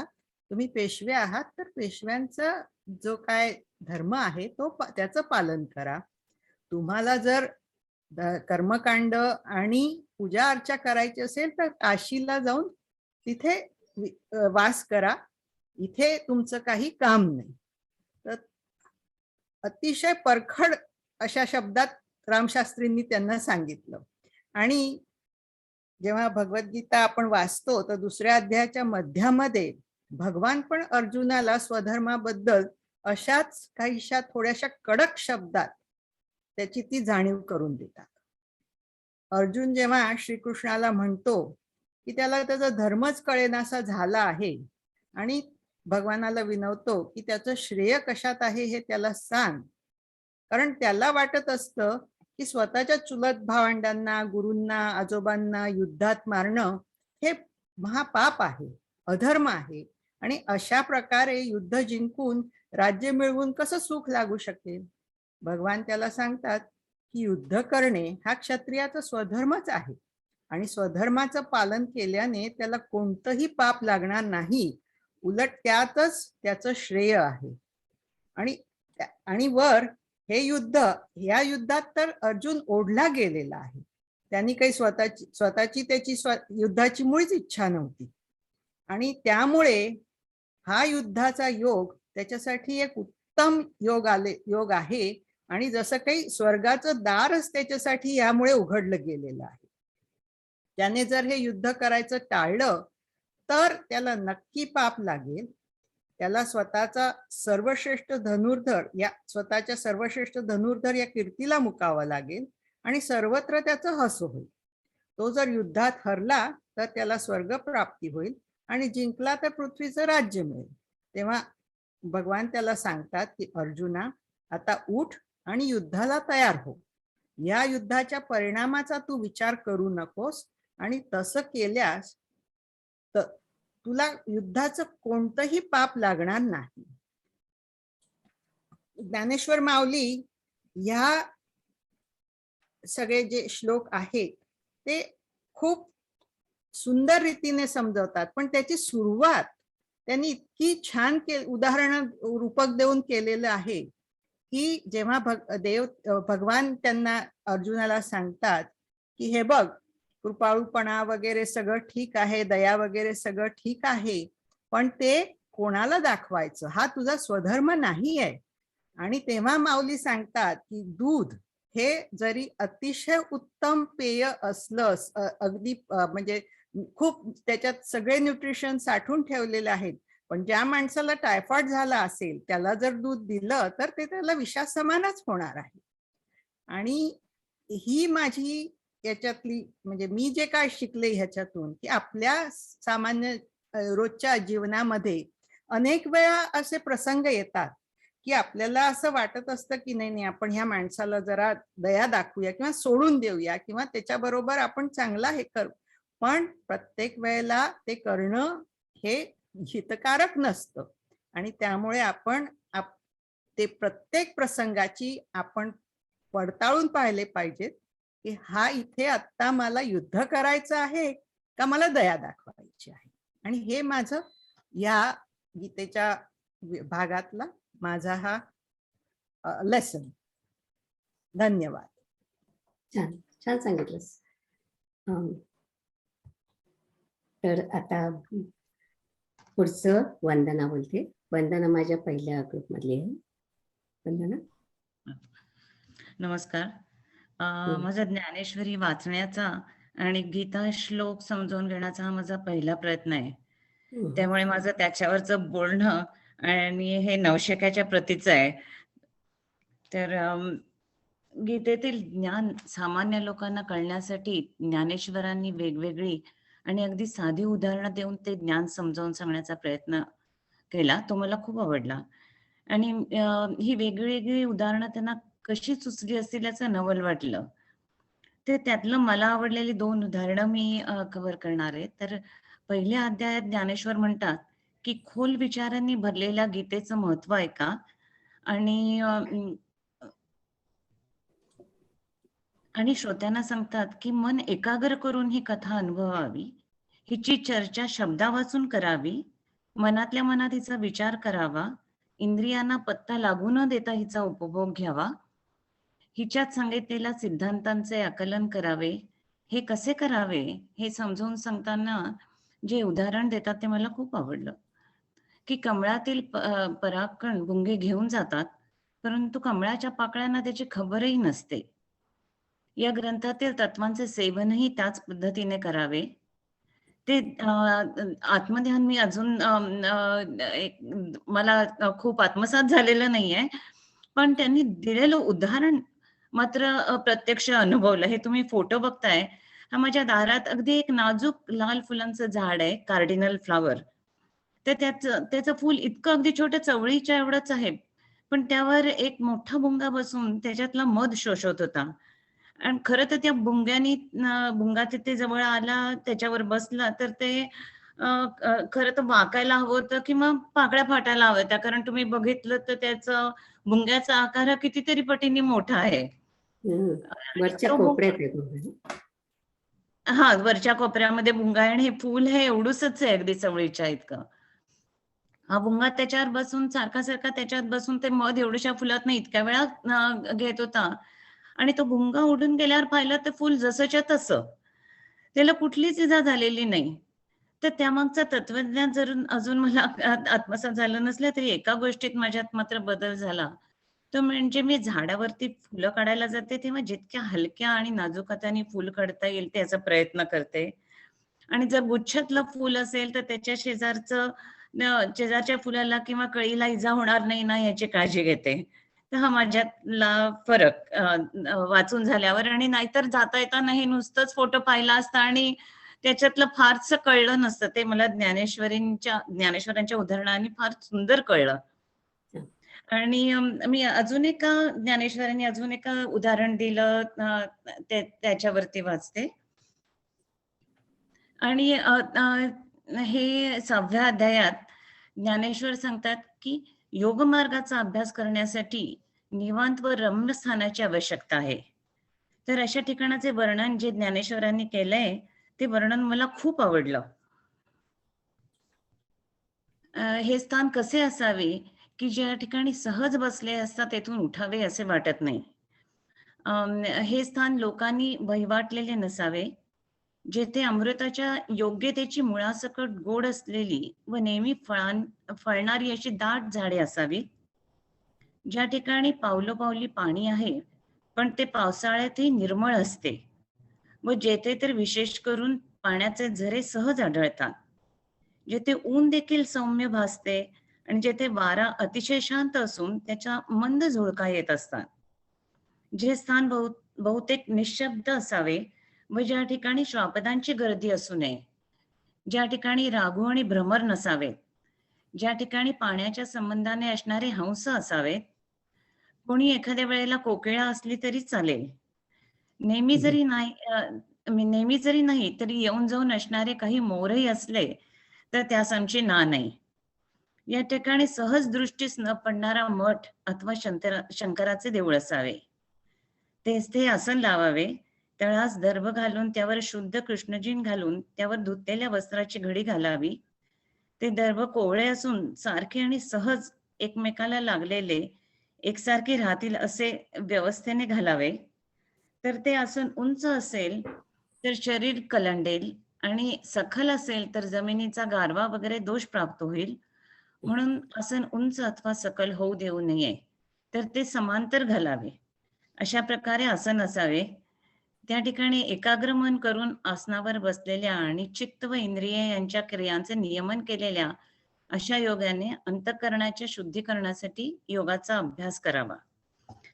तुम्ही पेशवे आहात, तर पेशव्यांचा जो काय धर्म आहे तो त्याचं पालन करा. तुम्हाला जर कर्मकांड आणि पूजा अर्चा करायची असेल तर काशीला जाऊन तिथे वास करा, इथे तुमचं काही काम नाही. तर अतिशय परखड अशा शब्दात रामशास्त्रींनी त्यांना सांगितलं. आणि जेव्हा भगवद्गीता आपण वाचतो तर दुसऱ्या अध्यायाच्या मध्यामध्ये भगवान पण अर्जुनाला स्वधर्माबद्दल अशाच काहीशा थोड्याशा कडक शब्दात त्याची ती जाणीव करून देतात. अर्जुन जेव्हा श्रीकृष्णाला म्हणतो की त्याला त्याचा धर्मच कळेनासा झाला आहे आणि भगवानाला विनवतो की त्याचं श्रेय कशात आहे हे त्याला सांग, कारण त्याला वाटत असतं की स्वतःच्या चुलत भावंडांना, गुरूंना, आजोबांना युद्धात मारणं हे महापाप आहे, अधर्म आहे, आणि अशा प्रकारे युद्ध जिंकून राज्य मिळवून कसं सुख लागू शकेल. भगवान त्याला सांगतात की युद्ध करणे हा क्षत्रियाचा स्वधर्मच आहे आणि स्वधर्माचं पालन केल्याने त्याला कोणतंही पाप लागणार नाही, उलट त्यातच त्याचं श्रेय आहे. आणि वर हे युद्ध, या युद्धात तर अर्जुन ओढला गेलेला आहे. त्यांनी काही स्वतःची त्याची युद्धाची मुळीच इच्छा नव्हती आणि हा युद्धाचा योग त्याच्यासाठी एक उत्तम योग आहे आणि जसं काही स्वर्गाचं दारच त्याच्यासाठी यामुळे उघडलं गेलेलं आहे. त्याने जर हे युद्ध करायचं टाळलं तर त्याला नक्की पाप लागेल. त्याला स्वतःच्या सर्वश्रेष्ठ धनुर्धर या कीर्तीला मुकावं लागेल आणि सर्वत्र त्याचं हसू होईल. तो जर युद्धात हरला तर त्याला स्वर्ग प्राप्ती होईल आणि जिंकला तर पृथ्वीचं राज्य मिळेल. तेव्हा भगवान त्याला सांगतात की अर्जुना, आता उठ आणि युद्धाला तयार हो. या युद्धाच्या परिणामाचा तू विचार करू नकोस आणि तसं केल्यास तुला युद्धाचं कोणतंही पाप लागणार नाही. ज्ञानेश्वर माऊली या सगळे जे श्लोक आहेत ते खूप सुंदर रीतीने समजवतात, पण त्याची सुरुवात त्यांनी इतकी छान उदाहरण रूपक देऊन केलेलं आहे की जेव्हा भगवान त्यांना अर्जुनाला सांगतात की हे बघ, कृपाळूपणा वगैरे सगळं ठीक आहे, दया वगैरे सगळं ठीक आहे, पण ते कोणाला दाखवायचं हा तुझा स्वधर्म नाही आहे. आणि तेव्हा माऊली सांगतात की दूध हे जरी अतिशय उत्तम पेय असलं, अगदी म्हणजे खूप त्याच्यात सगळे न्यूट्रिशन साठवून ठेवलेले आहेत, पण ज्या माणसाला टायफॉइड झाला असेल त्याला जर दूध दिलं तर ते त्याला विषासमानच होणार आहे. आणि ही माझी याच्यातली म्हणजे मी जे काय शिकले ह्याच्यातून की आपल्या सामान्य रोजच्या जीवनामध्ये अनेक वेळा असे प्रसंग येतात की आपल्याला असं वाटत असतं की नाही आपण ह्या माणसाला जरा दया दाखवूया किंवा सोडून देऊया किंवा त्याच्याबरोबर आपण चांगला हे करू, पण प्रत्येक वेळेला ते करणं हे हितकारक नसतं. आणि त्यामुळे आपण ते प्रत्येक प्रसंगाची आपण पडताळून पाहिले पाहिजेत की हा इथे आता मला युद्ध करायचं आहे का मला दया दाखवायची आहे. आणि हे माझं या गीतेच्या भागातला माझा हा लेसन. धन्यवाद. छान छान सांगितलंस. तर आता पुढचं वंदना बोलते. वंदना माझ्या पहिल्या ग्रुपमधली आहे. वंदना. नमस्कार. माझा ज्ञानेश्वरी वाचण्याचा आणि गीता श्लोक समजावून घेण्याचा हा माझा पहिला प्रयत्न आहे. त्यामुळे माझं त्याच्यावरचं बोलणं आणि हे नवशिक्याच्या प्रतीचं आहे. तर गीतेतील ज्ञान सामान्य लोकांना कळण्यासाठी ज्ञानेश्वरांनी वेगवेगळी आणि अगदी साधी उदाहरणं देऊन ते ज्ञान समजावून सांगण्याचा प्रयत्न केला. तो मला खूप आवडला. आणि ही वेगवेगळी उदाहरणं त्यांना कशी सुचली असतील याचं नवल वाटलं. ते त्यातलं मला आवडलेली 2 उदाहरणं मी कव्हर करणार आहे. तर पहिल्या अध्यायात ज्ञानेश्वर म्हणतात की खोल विचारांनी भरलेल्या गीतेचं महत्व आहे का? आणि आणि श्रोत्यांना सांगतात की मन एकाग्र करून ही कथा अनुभवावी, हिची चर्चा शब्दा वाचून करावी, मनातल्या मनात हिचा विचार करावा, इंद्रियांना पत्ता लागू न देता हिचा उपभोग घ्यावा, हिच्यात सांगितलेल्या सिद्धांतांचे आकलन करावे. हे कसे करावे हे समजावून सांगताना जे उदाहरण देतात ते मला खूप आवडलं, की कमळातील परागकण भुंगे घेऊन जातात, परंतु कमळाच्या पाकळ्यांना त्याची खबरही नसते. या ग्रंथातील तत्वांचे सेवनही त्याच पद्धतीने करावे. ते आत्मध्यान मी अजून मला खूप आत्मसात झालेलं नाहीये, पण त्यांनी दिलेलं उदाहरण मात्र प्रत्यक्ष अनुभवलं. हे तुम्ही फोटो बघताय, हा माझ्या दारात अगदी एक नाजूक लाल फुलांचं झाड आहे, कार्डिनल फ्लॉवर. तर त्याचं फूल इतकं अगदी छोट्या चवळीच्या एवढंच आहे, पण त्यावर एक मोठा भुंगा बसून त्याच्यातला मध शोषत होता. आणि खरं तर त्या भुंगा तिथे जवळ आला, त्याच्यावर बसला, तर ते खरं तर वाकायला हवं होतं किंवा पाकळ्या फाटायला हव्या होत्या. कारण तुम्ही बघितलं तर त्याचं भुंग्याचा आकार हा कितीतरी पटीने मोठा आहे. हम्म. आणि वरच्या तो कोपऱ्यात आहे तो. हा, वरच्या कोपऱ्यामध्ये भुंगा आहे आणि हे फूल हे एवढूसच आहे, अगदी चवळीच्या इतकं. हा भुंगा त्याच्यावर बसून सारखा सारखा त्याच्यात बसून ते मध एवढ्याशा फुलात इतक्या वेळा घेत होता. आणि तो भुंगा उडून गेल्यावर पाहिलं तर फुल जसंच्या तसं. त्याला कुठलीच इजा झालेली नाही. तर त्यामागचं तत्वज्ञान जर अजून मला आत्मसात झालं नसलं तरी एका गोष्टीत माझ्यात मात्र बदल झाला. तो म्हणजे मी झाडावरती फुलं काढायला जाते तेव्हा जितक्या हलक्या आणि नाजूक हाताने फुल काढता येईल त्याचा प्रयत्न करते. आणि जर गुच्छातलं फुल असेल तर त्याच्या शेजारच्या फुलाला किंवा कळीला इजा होणार नाही ना याची काळजी घेते. तर हा माझ्यातला फरक वाचून झाल्यावर. आणि नाहीतर जाता येताना हे नुसतंच फोटो पाहिला असता आणि त्याच्यातलं फारसं कळलं नसतं. ते मला ज्ञानेश्वरांच्या उदाहरणाने फार सुंदर कळलं. आणि मी अजून एका ज्ञानेश्वरांनी अजून एका उदाहरण दिलं, त्याच्यावरती वाचते. आणि हे 6व्या अध्यायात ज्ञानेश्वर सांगतात की योग मार्गाचा अभ्यास करण्यासाठी निवांत व रम्य स्थानाची आवश्यकता आहे. तर अशा ठिकाणाचे वर्णन जे ज्ञानेश्वरांनी केलंय ते वर्णन मला खूप आवडलं. हे स्थान कसे असावे की ज्या ठिकाणी सहज बसले असता तेथून उठावे असे वाटत नाही. हे स्थान लोकांनी वहिवाटलेले नसावे, जेथे अमृताच्या योग्यतेची मुळासकट गोड असलेली व नेहमी फळणारी अशी दाट झाडे असावी, ज्या ठिकाणी पावलोपावली पाणी आहे पण ते पावसाळ्यातही निर्मळ असते, व जेथे तर विशेष करून पाण्याचे झरे सहज आढळतात, जेथे ऊन देखील सौम्य भासते आणि जेथे वारा अतिशय शांत असून त्याच्या मंद झुळका येत असतात, जे स्थान बहुतेक निशब्द असावे व ज्या ठिकाणी श्वापदांची गर्दी असू नये, ज्या ठिकाणी रागू आणि भ्रमर नसावेत, ज्या ठिकाणी पाण्याच्या संबंधाने असणारे हंस असावेत, कोणी एखाद्या वेळेला कोकिळा असली तरी चालेल, नेहमी जरी नाही तरी येऊन जाऊन असणारे काही मोरही असले तर त्यास आमची ना नाही. या ठिकाणी सहज दृष्टीस न पडणारा मठ अथवा शंकराचे देऊळ असावे, तेच ते आसन लावावे, तळास दर्भ घालून त्यावर शुद्ध कृष्णजीन घालून त्यावर धुतलेल्या वस्त्राची घडी घालावी, ते दर्भ कोवळे असून सारखे आणि सहज एकमेकाला लागलेले एकसारखे राहतील असे व्यवस्थेने घालावे, तर ते आसन उंच असेल तर शरीर कलंडेल आणि सखल असेल तर जमिनीचा गारवा वगैरे दोष प्राप्त होईल, म्हणून आसन उंच अथवा सकल होऊ देऊ नये, तर ते समांतर घालावे. अशा प्रकारे आसन असावे. त्या ठिकाणी एकाग्र मन करून आसनावर बसलेल्या आणि चित्त व इंद्रिय यांच्या क्रियांचे नियमन केलेल्या अशा योगाने अंतःकरणाच्या शुद्धीकरणासाठी योगाचा अभ्यास करावा.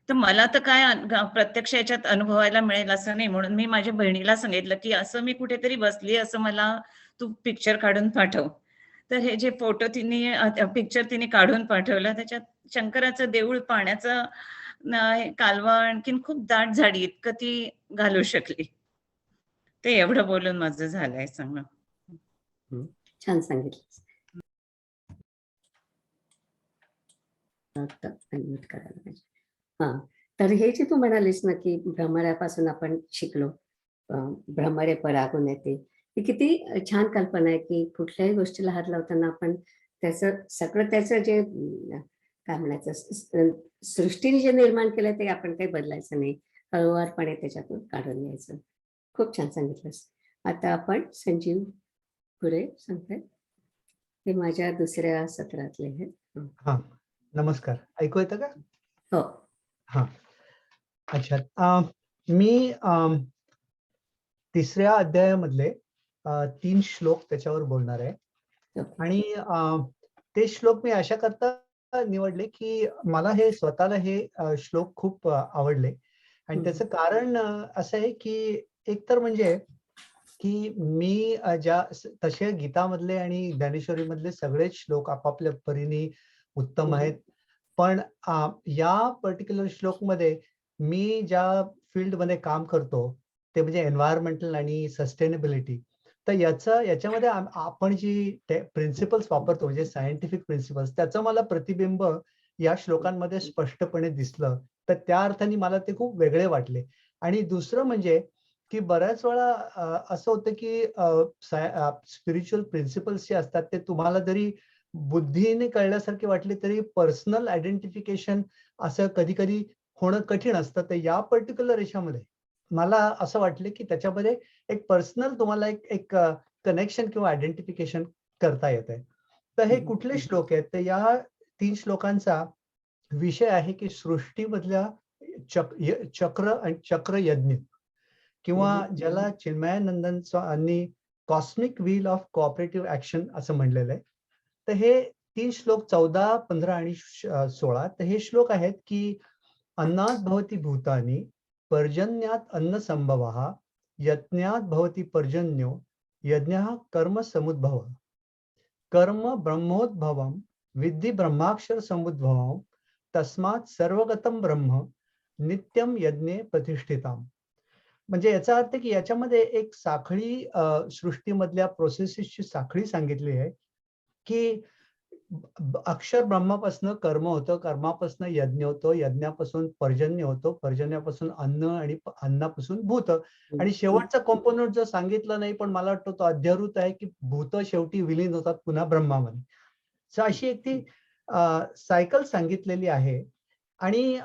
तर मला तर काय प्रत्यक्ष याच्यात अनुभवायला मिळेल असं नाही, म्हणून मी माझ्या बहिणीला सांगितलं की असं मी कुठेतरी बसली, असं मला तू पिक्चर काढून पाठव. तर हे जे फोटो पिक्चर तिने काढून पाठवलं, त्याच्यात शंकराचं देऊळ, पाण्याचं कालवा, आणखीन खूप दाट झाडी इतकं ती घालू शकली. ते एवढं बोलून माझं झालंय सांगणं. छान सांगितलं. वाटतं अनम्यूट करायला पाहिजे. हां, तर हे जे तू म्हणालीस ना, की भ्रमरापासून आपण शिकलो, भ्रमरे परागून येते. ही किती छान कल्पना आहे, की कुठल्याही गोष्टीला हात लावताना आपण त्याचं सगळं त्याचं जे काय म्हणायचं सृष्टीने जे निर्माण केलं ते आपण काही बदलायचं नाही. हळूवारपणे त्याच्यातून काढून घ्यायचं. खूप छान सांगितलंस. आता आपण संजीव पुढे सांगताय. ते माझ्या दुसऱ्या सत्रातले आहेत. हं. हा, नमस्कार. ऐकू येतं का? हो. हा, अच्छा. मी तिसऱ्या अध्यायामधले 3 श्लोक त्याच्यावर बोलणार आहे. आणि ते श्लोक मी अशा करता निवडले की मला हे स्वतःला हे श्लोक खूप आवडले. आणि त्याचं कारण असं आहे की एकतर म्हणजे की मी तसे गीतामधले आणि ज्ञानेश्वरीमधले सगळेच श्लोक आपापल्या परीने उत्तम आहेत. पण या पर्टिक्युलर श्लोकमध्ये मी ज्या फील्डमध्ये काम करतो ते म्हणजे एन्व्हायरमेंटल आणि सस्टेनेबिलिटी. तर याच्यामध्ये आपण जी प्रिन्सिपल्स वापरतो म्हणजे सायंटिफिक प्रिन्सिपल्स त्याचं मला प्रतिबिंब या श्लोकांमध्ये स्पष्टपणे दिसलं. तर त्या अर्थाने मला ते खूप वेगळे वाटले. आणि दुसरं म्हणजे की बऱ्याच वेळा असं होतं की स्पिरिच्युअल प्रिन्सिपल्स जे असतात ते तुम्हाला जरी बुद्धीने कळल्यासारखे वाटले तरी पर्सनल आयडेंटिफिकेशन असं कधी कधी होणं कठीण असतं. तर या पर्टिक्युलर याच्यामध्ये मला असं वाटलं की त्याच्यामध्ये एक पर्सनल तुम्हाला एक कनेक्शन किंवा आयडेंटिफिकेशन करता येते. तर हे कुठले श्लोक आहेत? तर या 3 श्लोकांचा विषय आहे की सृष्टीमधल्या चक्र यज्ञ किंवा ज्याला चिन्मयानंदांनी cosmic wheel of cooperative action असं म्हणलेलं आहे. तर हे 3 श्लोक 14, 15 आणि 16. तर हे श्लोक आहेत की अन्नात भवति भूतानि, पर्जन्यात अन्न संभवः, यज्ञात भवति पर्जन्यो, यज्ञः कर्म समुद्भव, कर्म ब्रह्मोद्भवम, विद्धि ब्रह्माक्षर समुद्भवम, तस्मात् सर्वगतम ब्रह्म, नित्यम यज्ञे प्रतिष्ठिताम. म्हणजे याचा अर्थ की याच्यामध्ये एक साखळी सृष्टीमधल्या प्रोसेसेसची साखळी सांगितली आहे की अक्षर ब्रह्मापासून कर्म होतं, कर्मापासून यज्ञ होतो, यज्ञापासून पर्जन्य होतो, पर्जन्यापासून अन्न आणि अन्नापासून भूत. आणि शेवटचा कॉम्पोनंट जो सांगितलं नाही पण मला वाटतं तो अध्यारूत आहे की भूत शेवटी विलीन होतात पुन्हा ब्रह्मामध्ये. सो अशी एक ती सायकल सांगितलेली आहे. आणि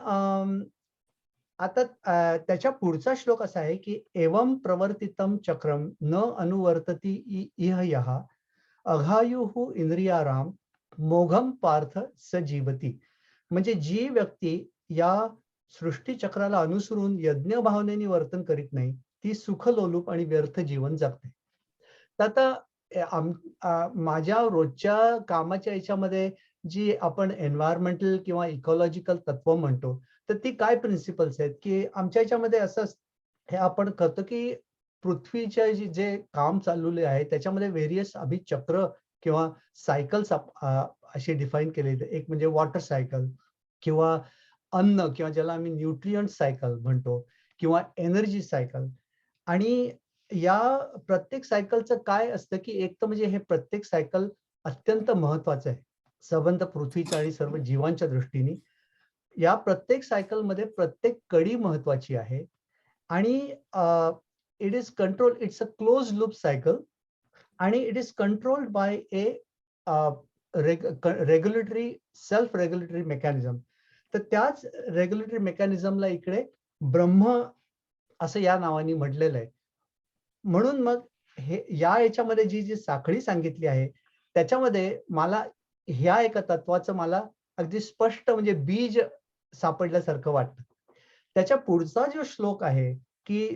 आता त्याच्या पुढचा श्लोक असा आहे की एवं प्रवर्तितम चक्रम न अनुवर्तती इह यः अघायुः इंद्रियाराम मोघम पार्थ सजीवती. म्हणजे जी व्यक्ती या सृष्टी चक्राला अनुसरून यज्ञ भावनेने वर्तन करीत नाही ती सुखलोलूप आणि व्यर्थ जीवन जगते. तर आता माझ्या रोजच्या कामाच्या याच्यामध्ये जी आपण एन्व्हायरमेंटल किंवा इकॉलॉजिकल तत्व म्हणतो तर ती काय प्रिन्सिपल्स आहेत की आमच्या याच्यामध्ये असं हे आपण करतो की पृथ्वीच्या जे काम चाललेले आहे त्याच्यामध्ये व्हेरियस आम्ही चक्र किंवा सायकल्स असे डिफाईन केलेले. एक म्हणजे वॉटर सायकल किंवा अन्न किंवा ज्याला आम्ही न्यूट्रियंट सायकल म्हणतो किंवा एनर्जी सायकल. आणि या प्रत्येक सायकलचं काय असतं की एक तर म्हणजे हे प्रत्येक सायकल अत्यंत महत्वाचं आहे संबंध पृथ्वीच्या आणि सर्व जीवांच्या दृष्टीने. या प्रत्येक सायकलमध्ये प्रत्येक कडी महत्वाची आहे. आणि it is control, it's a close loop cycle आणि it is controlled by a regulatory self regulatory mechanism. तर त्याच रेग्युलेटरी मेकॅनिझमला इकडे ब्रह्म असं या नावाने म्हटलेलं आहे. म्हणून मग हे याच्यामध्ये जी जी साखळी सांगितली आहे त्याच्यामध्ये मला ह्या एका तत्वाचं मला अगदी स्पष्ट म्हणजे बीज सापडल्यासारखं वाटतं. त्याच्या पुढचा जो श्लोक आहे की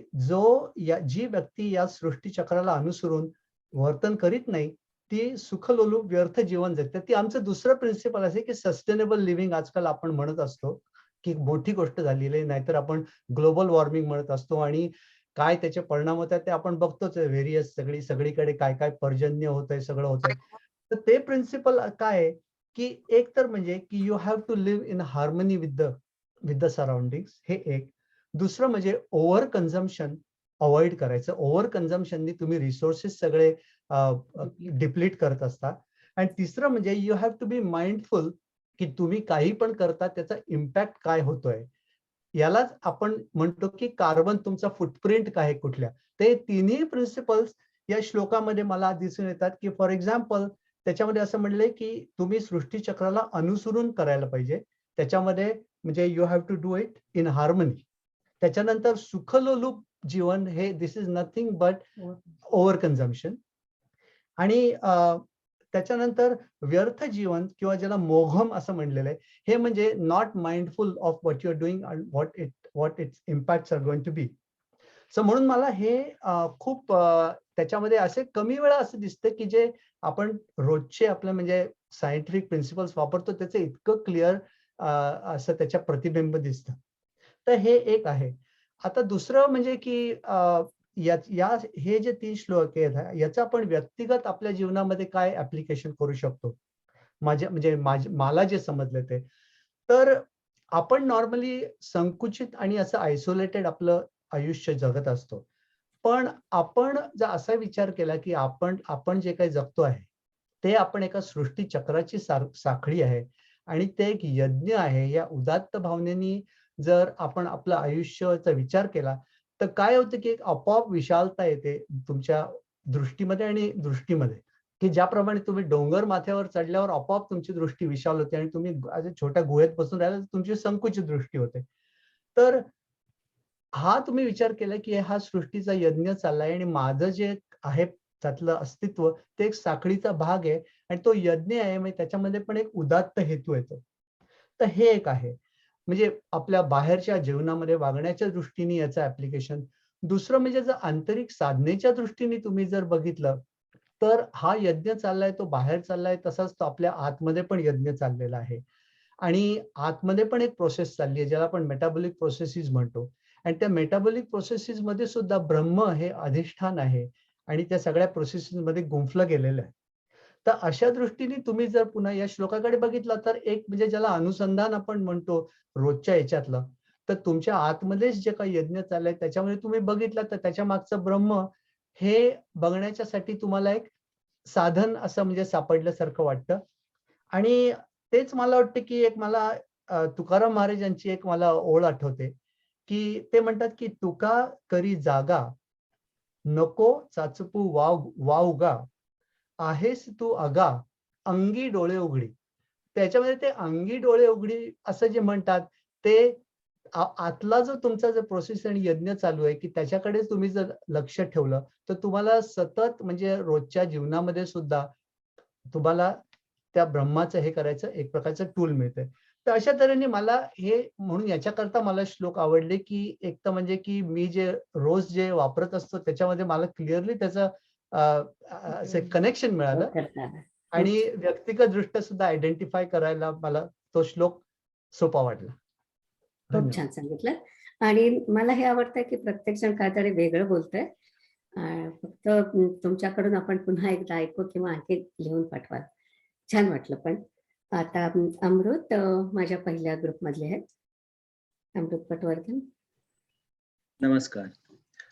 जी व्यक्ती या सृष्टी चक्राला अनुसरून वर्तन करीत नाही ती सुखलोलूप व्यर्थ जीवन जगते. ती आमचं दुसरं प्रिन्सिपल असे की सस्टेनेबल लिव्हिंग आजकाल आपण म्हणत असतो की मोठी गोष्ट झालेली आहे. नाहीतर आपण ग्लोबल वॉर्मिंग म्हणत असतो आणि काय त्याचे परिणाम होतात ते आपण बघतोच. व्हेरियस सगळीकडे काय काय पर्जन्य होतंय, सगळं होतंय. तर ते प्रिन्सिपल काय आहे की एक तर म्हणजे की you have to live in harmony with the surroundings. हे एक. दुसरं म्हणजे ओव्हर कन्झम्पशन अवॉइड करायचं. ओव्हर कन्झम्पशननी तुम्ही रिसोर्सेस सगळे डिप्लीट करत असता. आणि तिसरं म्हणजे you have to be mindful की तुम्ही काही पण करता त्याचा इम्पॅक्ट काय होतोय. यालाच आपण म्हणतो की कार्बन तुमचा फुटप्रिंट काय आहे कुठल्या. ते तिन्ही प्रिन्सिपल्स या श्लोकामध्ये मला दिसून येतात, की फॉर एक्झाम्पल त्याच्यामध्ये असं म्हणलंय की तुम्ही सृष्टीचक्राला अनुसरून करायला पाहिजे. त्याच्यामध्ये म्हणजे you have to do it in harmony. त्याच्यानंतर सुखलोलूप जीवन हे this is nothing but over consumption. आणि त्याच्यानंतर व्यर्थ जीवन किंवा ज्याला मोघम असं म्हणलेलं आहे, हे म्हणजे not mindful of what you are doing and what its impacts are going to be. So म्हणून मला हे खूप त्याच्यामध्ये असे कमी वेळा असं दिसतं की जे आपण रोजचे आपले म्हणजे सायंटिफिक प्रिन्सिपल्स वापरतो त्याचं इतकं क्लिअर असं त्याच्या प्रतिबिंब दिसतं. तर हे एक आहे. आता दुसरं म्हणजे की हे जे 3 श्लोक आहेत याचं आपण व्यक्तिगत आपल्या जीवनामध्ये काय ऍप्लिकेशन करू शकतो. मला जे समजलं ते. तर आपण नॉर्मली संकुचित आणि असं आयसोलेटेड आपलं आयुष्य जगत असतो. पण आपण जर असा विचार केला की आपण जे काही जगतो आहे, ते आपण एका सृष्टी चक्राची साखळी आहे आणि ते एक यज्ञ आहे. या उदात्त भावनेनी जर आपण आपलं आयुष्याचा विचार केला, तर काय होतं की एक आपोआप विशालता येते तुमच्या दृष्टीमध्ये आणि दृष्टीमध्ये, की ज्याप्रमाणे तुम्ही डोंगर माथ्यावर चढल्यावर आपोआप तुमची दृष्टी विशाल होते आणि तुम्ही अशा छोट्या गुहेत बसून राहिला तर तुमची संकुचित दृष्टी होते. तर हा तुम्ही विचार केला की हा सृष्टीचा यज्ञ चाललाय आणि माझं जे आहे त्यातलं अस्तित्व ते एक साखळीचा भाग आहे आणि तो यज्ञ आहे. म्हणजे त्याच्यामध्ये पण एक उदात्त हेतू येतो. तर हे एक आहे. म्हणजे आपल्या बाहेरच्या जीवनामध्ये वागण्याच्या दृष्टीने याचं ऍप्लिकेशन. दुसरं म्हणजे जर आंतरिक साधनेच्या दृष्टीने तुम्ही जर बघितलं, तर हा यज्ञ चाललाय तो बाहेर चाललाय तसाच तो आपल्या आतमध्ये पण यज्ञ चाललेला आहे. आणि आतमध्ये पण एक प्रोसेस चालली आहे ज्याला आपण मेटाबॉलिक प्रोसेसेस म्हणतो. आणि त्या मेटाबॉलिक प्रोसेसेस मध्ये सुद्धा ब्रह्म हे अधिष्ठान आहे आणि त्या सगळ्या प्रोसेसेस मध्ये गुंफलं गेलेलं आहे. तर अशा दृष्टीने तुम्ही जर पुन्हा या श्लोकाकडे बघितलं तर एक म्हणजे ज्याला अनुसंधान आपण म्हणतो रोजच्या याच्यातलं, तर तुमच्या आतमध्येच जे काही यज्ञ चाललंय त्याच्यामध्ये तुम्ही बघितलं तर त्याच्या मागचं ब्रह्म हे बघण्याच्यासाठी तुम्हाला एक साधन असं म्हणजे सापडल्यासारखं वाटतं. आणि तेच मला वाटतं की एक मला तुकाराम महाराज यांची एक मला ओळ आठवते, की ते म्हणतात की "तुका करी जागा, नको चाचपू वावगा, आहेस तू अगा, अंगी डोळे उघडी." त्याच्यामध्ये ते अंगी डोळे उघडी असं जे म्हणतात, ते आतला जो तुमचा जो प्रोसेस आणि यज्ञ चालू आहे, की त्याच्याकडे तुम्ही जर लक्ष ठेवलं, तर तुम्हाला सतत म्हणजे रोजच्या जीवनामध्ये सुद्धा तुम्हाला त्या ब्रह्माचं हे करायचं एक प्रकारचं टूल मिळतंय. तर अशा तऱ्हेने मला हे म्हणून याच्याकरता मला श्लोक आवडले, की एक तर म्हणजे की मी जे रोज जे वापरत असतो त्याच्यामध्ये मला क्लिअरली त्याचं असं कनेक्शन मिळालं करता. आणि व्यक्तिगतदृष्ट्या सुद्धा आयडेंटिफाय करायला मला तो श्लोक सोपा वाटला. खूप धन्यवाद. छान सांगितलं. आणि मला हे आवडतं की प्रत्येक जण काहीतरी वेगळं बोलतंय. फक्त तुमच्याकडून आपण पुन्हा एकदा ऐकू किंवा आणखी लिहून पाठवाल. छान वाटलं पण. आता अमृत माझ्या पहिल्या ग्रुपमधले आहेत. अमृत पटवर्धन. नमस्कार.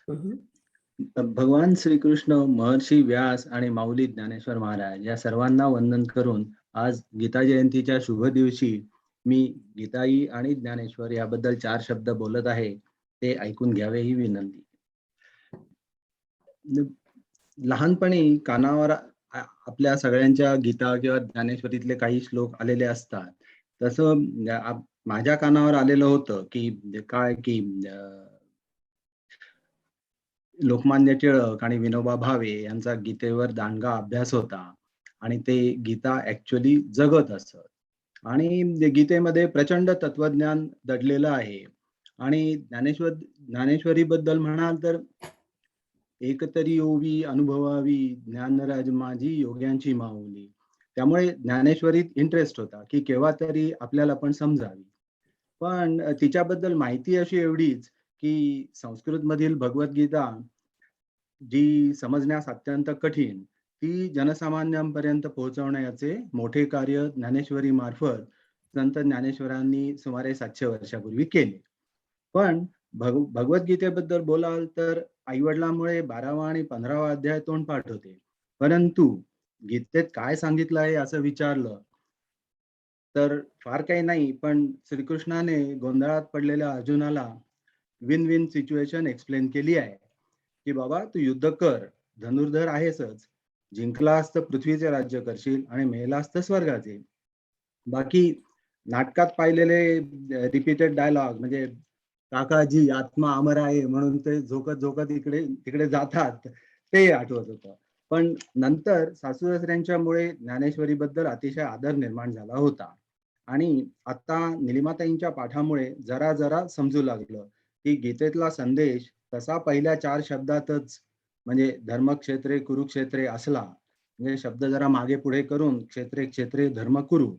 हम्म. भगवान श्रीकृष्ण, महर्षी व्यास आणि माऊली ज्ञानेश्वर महाराज या सर्वांना वंदन करून आज गीता जयंतीच्या शुभ दिवशी मी गीताई आणि ज्ञानेश्वर याबद्दल 4 शब्द बोलत आहे. ते ऐकून घ्यावे ही विनंती. लहानपणी कानावर आपल्या सगळ्यांच्या गीता किंवा ज्ञानेश्वरीतले काही श्लोक आलेले असतात. तसं माझ्या कानावर आलेलं होतं की काय की लोकमान्य टिळक आणि विनोबा भावे यांचा गीतेवर दांडगा अभ्यास होता आणि ते गीता ऍक्च्युअली जगत असत आणि गीतेमध्ये प्रचंड तत्वज्ञान दडलेलं आहे. आणि ज्ञानेश्वरी बद्दल म्हणाल तर एकतरी ओवी अनुभवावी ज्ञानराज माझी योग्यांची माऊली. त्यामुळे ज्ञानेश्वरीत इंटरेस्ट होता की केव्हा तरी आपल्याला पण समजावी. पण तिच्याबद्दल माहिती अशी एवढीच की संस्कृत मधील भगवद्गीता जी समजण्यास अत्यंत कठीण, ती जनसामान्यांपर्यंत पोहोचवण्याचे मोठे कार्य ज्ञानेश्वरी मार्फत संत ज्ञानेश्वरांनी सुमारे 700 वर्षापूर्वी केले. पण भगवद्गीतेबद्दल बोलाल तर आईवडिलांमुळे 12वा आणि 15वा अध्याय तोंडपाठ होते. परंतु गीतेत काय सांगितलं आहे असं विचारलं तर फार काही नाही, पण श्रीकृष्णाने गोंधळात पडलेल्या अर्जुनाला विन विन सिच्युएशन एक्सप्लेन केली आहे, की बाबा तू युद्ध कर, धनुर्धर आहेसच, जिंकलास तर पृथ्वीचे राज्य करशील आणि मेलास तर स्वर्गाचे. बाकी नाटकात पाहिलेले रिपीटेड डायलॉग म्हणजे काकाजी आत्मा अमर आहे म्हणून ते झोकत झोकत इकडे तिकडे जातात, ते आठवत होतं. पण नंतर सासू सासऱ्यांच्यामुळे ज्ञानेश्वरीबद्दल अतिशय आदर निर्माण झाला होता. आणि आता निलिमाताईंच्या पाठामुळे जरा जरा समजू लागलं की गीतेतला संदेश तसा पहिल्या 4 शब्दातच, म्हणजे धर्मक्षेत्रे कुरुक्षेत्रे असला, म्हणजे शब्द जरा मागे पुढे करून क्षेत्रे क्षेत्रे धर्म कुरु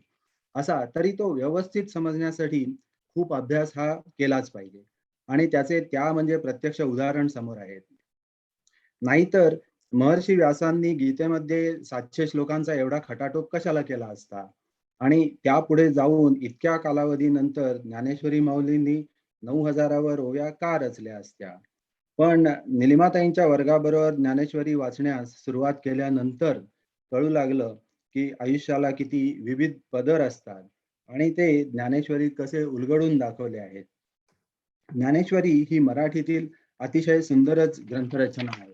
असा, तरी तो व्यवस्थित समजण्यासाठी खूप अभ्यास हा केलाच पाहिजे. आणि त्याचे त्या म्हणजे प्रत्यक्ष उदाहरण समोर आहेत. नाहीतर महर्षी व्यासांनी गीतेमध्ये 700 श्लोकांचा एवढा खटाटोप कशाला केला असता? आणि त्यापुढे जाऊन इतक्या कालावधीनंतर ज्ञानेश्वरी माऊलींनी 9000 वर ओव्या का रचल्या असत्या? पण निलिमाताईंच्या वर्गाबरोबर ज्ञानेश्वरी वाचण्यास सुरुवात केल्यानंतर कळू लागलं की आयुष्याला किती विविध पदर असतात आणि ते ज्ञानेश्वरीत कसे उलगडून दाखवले आहेत. ज्ञानेश्वरी ही मराठीतील अतिशय सुंदरच ग्रंथरचना आहे.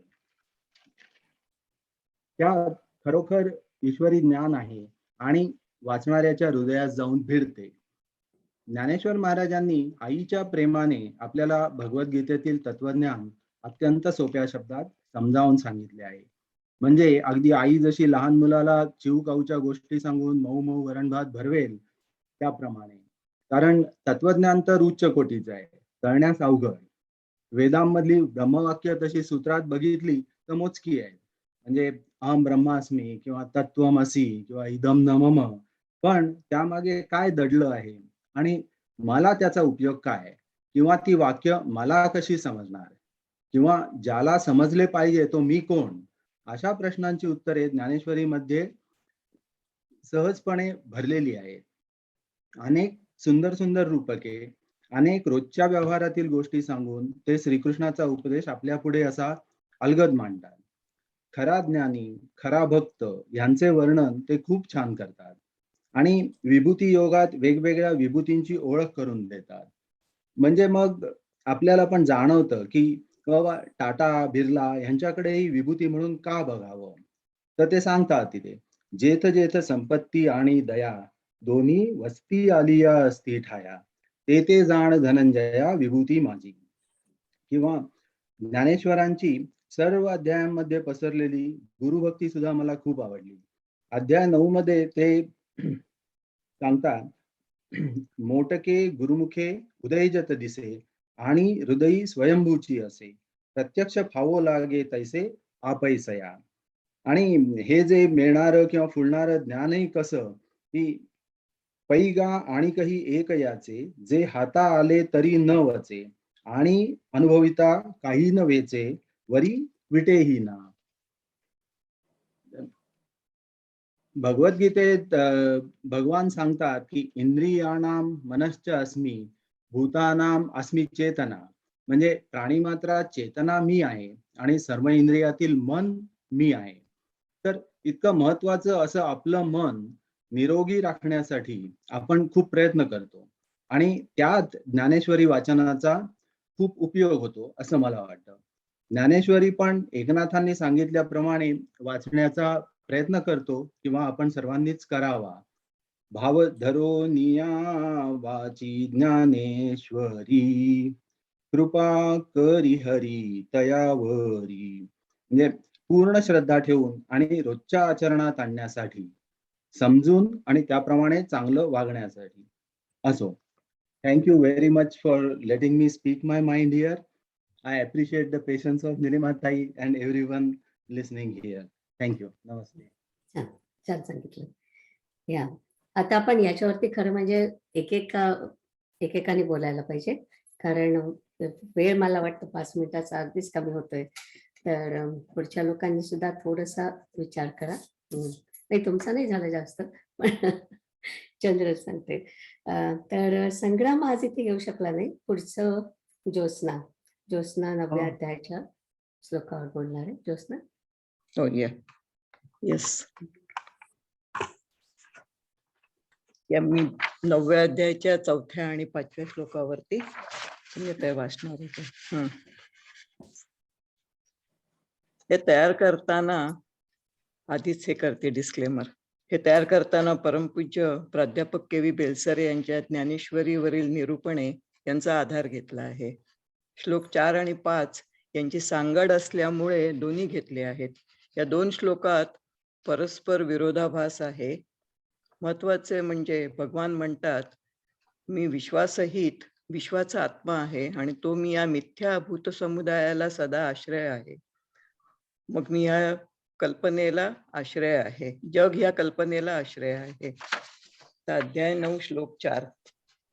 त्यात खरोखर ईश्वरी ज्ञान आहे आणि वाचणाऱ्याच्या हृदयात जाऊन भिडते. ज्ञानेश्वर महाराजांनी आईच्या प्रेमाने आपल्याला भगवद्गीतेतील तत्वज्ञान अत्यंत सोप्या शब्दात समजावून सांगितले आहे. म्हणजे अगदी आई जशी लहान मुलाला चिवकाऊच्या गोष्टी सांगून मऊ मऊ वरण भात भरवेल त्याप्रमाणे. कारण तत्वज्ञान तर उच्च कोटीचं आहे, कळण्यास अवघड. वेदांमधली ब्रह्मवाक्य तशी सूत्रात बघितली तर मोजकी आहे. म्हणजे अहम ब्रह्मास्मी किंवा तत्वमसी किंवा इदम न मम, पण त्यामागे काय दडलं आहे आणि मला त्याचा उपयोग काय, किंवा ती वाक्य मला कशी समजणार, किंवा ज्याला समजले पाहिजे तो मी कोण, अशा प्रश्नांची उत्तरे ज्ञानेश्वरीमध्ये सहजपणे भरलेली आहेत. अनेक सुंदर सुंदर रूपके, अनेक रोजच्या व्यवहारातील गोष्टी सांगून ते श्रीकृष्णाचा उपदेश आपल्या पुढे असा अलगद मांडतात. खरा ज्ञानी, खरा भक्त यांचे वर्णन ते खूप छान करतात आणि विभूती योगात वेगवेगळ्या विभूतींची ओळख करून देतात. म्हणजे मग आपल्याला पण जाणवतं की बाबा टाटा बिर्ला यांच्याकडेही विभूती म्हणून का बघावं. तर ते सांगतात तिथे, जेथ जेथ संपत्ती आणि दया दोन्ही वस्ती आलिया असती ठाया, ते ते जाण धनंजया विभूती माझी. किंवा ज्ञानेश्वरांची सर्व अध्यायांमध्ये पसरलेली गुरुभक्ती सुद्धा मला खूप आवडली. अध्याय 9 मध्ये ते सांगतात, मोटके गुरुमुखे उदयजत दिसे आणि हृदयी स्वयंभूची असे, प्रत्यक्ष फावो लागे तैसे आपैसया. आणि हे जे मिळणारं किंवा फुलणारं ज्ञानही कसं, की पैगा आणि काही एक याचे, जे हाता आले तरी न वचे आणि अनुभविता काही न वेचे, वरी विटेही ना. भगवद्गीतेत भगवान सांगतात की इंद्रियाणाम मनश्च अस्मी भूतानाम अस्मी चेतना. म्हणजे प्राणी मात्रात चेतना मी आहे आणि सर्व इंद्रियातील मन मी आहे. तर इतकं महत्वाचं असं आपलं मन निरोगी राखण्यासाठी आपण खूप प्रयत्न करतो आणि त्यात ज्ञानेश्वरी वाचनाचा खूप उपयोग होतो असं मला वाटतं. ज्ञानेश्वरी पण एकनाथांनी सांगितल्याप्रमाणे वाचण्याचा प्रयत्न करतो किंवा आपण सर्वांनीच करावा. भाव धरोनिया वाची ज्ञानेश्वरी, कृपा करी हरी तयावरी. म्हणजे पूर्ण श्रद्धा ठेवून आणि रोजच्या आचरणात आणण्यासाठी, समजून आणि त्याप्रमाणे चांगलं वागण्यासाठी. असो, thank you very much for letting me speak my mind here. I appreciate the patience of निलिमाताई and everyone listening here. Thank you. नमस्ते. छान छान सांगितलं. या आता आपण याच्यावरती खरं म्हणजे एकेकाने बोलायला पाहिजे, कारण वेळ मला वाटतं 5 मिनिटाचा अगदीच कमी होतोय. तर पुढच्या लोकांनी सुद्धा थोडासा विचार करा. नाही, तुमचा नाही झाला जास्त, पण जनरल सांगते. तर संग्राम आज इथे येऊ शकला नाही. पुढचं ज्योत्स्ना 9व्या अध्यायाच्या श्लोकावर बोलणार आहे. ज्योत्स्ना. Oh, yeah. Yes. या मी 9व्या अध्यायाच्या 4थ्या आणि 5व्या श्लोकावरती ते वाचणार होते. हे तयार करताना आधीच हे करते डिस्क्लेमर. हे तयार करताना परमपूज्य प्राध्यापक के.व्ही. बेलसरे यांच्या ज्ञानेश्वरीवरील निरूपणे यांचा आधार घेतला आहे. श्लोक 4 आणि 5 यांची सांगड असल्यामुळे दोन्ही घेतले आहेत. या 2 श्लोकात परस्पर विरोधाभास आहे. महत्वाचे म्हणजे भगवान म्हणतात, मी विश्वासहित विश्वाचा आत्मा आहे आणि तो मी या मिथ्या भूत समुदायाला सदा आश्रय आहे. मग मी या कल्पनेला आश्रय आहे, जग ह्या कल्पनेला आश्रय आहे. तर अध्याय 9 श्लोक 4,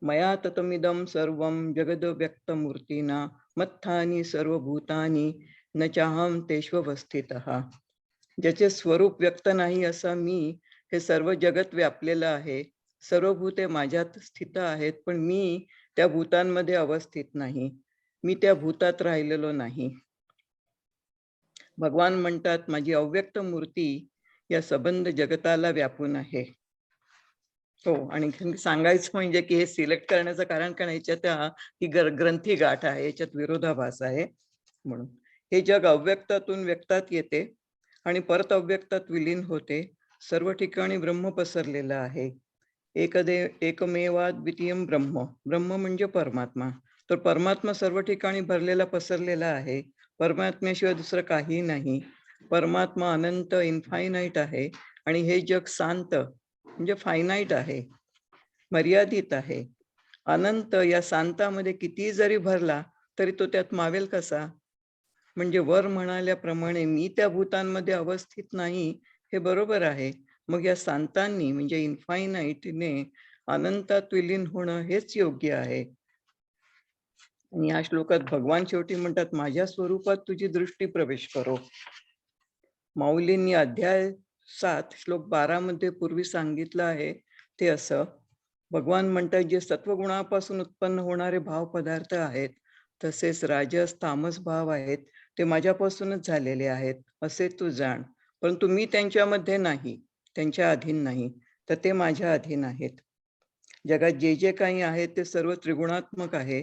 मया ततमिदं सर्वं जगद व्यक्त मूर्तीना मत्थानी सर्वभूतानी न चाहम तेष्वस्थितः. ज्याचे स्वरूप व्यक्त नाही असा मी हे सर्व जगत व्यापलेलं आहे. सर्व भूते माझ्यात स्थित आहेत, पण मी त्या भूतांमध्ये अवस्थित नाही. मी त्या भूतात राहिलेलो नाही. भगवान म्हणतात, माझी अव्यक्त मूर्ती या सबंध जगताला व्यापून आहे. हो, आणि सांगायचं म्हणजे की हे सिलेक्ट करण्याचं कारण काय, याच्यात ही ग्रंथी गाठ आहे, याच्यात विरोधाभास आहे. म्हणून हे जग अव्यक्तातून व्यक्तात येते आणि परत अव्यक्तात विलीन होते. सर्व ठिकाणी ब्रह्म पसरलेलं आहे. एकमेवा द्वितीयम ब्रह्म. ब्रह्म म्हणजे परमात्मा. तर परमात्मा सर्व ठिकाणी भरलेला पसरलेला आहे. परमात्म्याशिवाय दुसरं काही नाही. परमात्मा अनंत इनफायनाईट आहे आणि हे जग शांत म्हणजे फायनाईट आहे, मर्यादित आहे. अनंत या शांतामध्ये किती जरी भरला तरी तो त्यात मावेल कसा? म्हणजे वर म्हणाल्याप्रमाणे मी त्या भूतांमध्ये अवस्थित नाही, हे बरोबर आहे. मग या शांतांनी म्हणजे इनफायनाईटने अनंतात विलीन होणं हेच योग्य आहे. आणि या श्लोकात भगवान शेवटी म्हणतात, माझ्या स्वरूपात तुझी दृष्टी प्रवेश करो. माऊलींनी अध्याय 7 श्लोक 12 मध्ये पूर्वी सांगितलं आहे ते असं. भगवान म्हणतात, जे सत्वगुणापासून उत्पन्न होणारे भाव पदार्थ आहेत, तसेच राजस तामस भाव आहेत, ते माझ्यापासूनच झालेले आहेत असे तू जाण. परंतु मी त्यांच्यामध्ये नाही, त्यांच्या अधीन नाही, तर ते माझ्या अधीन आहेत. जगात जे जे काही आहे ते सर्व त्रिगुणात्मक आहे.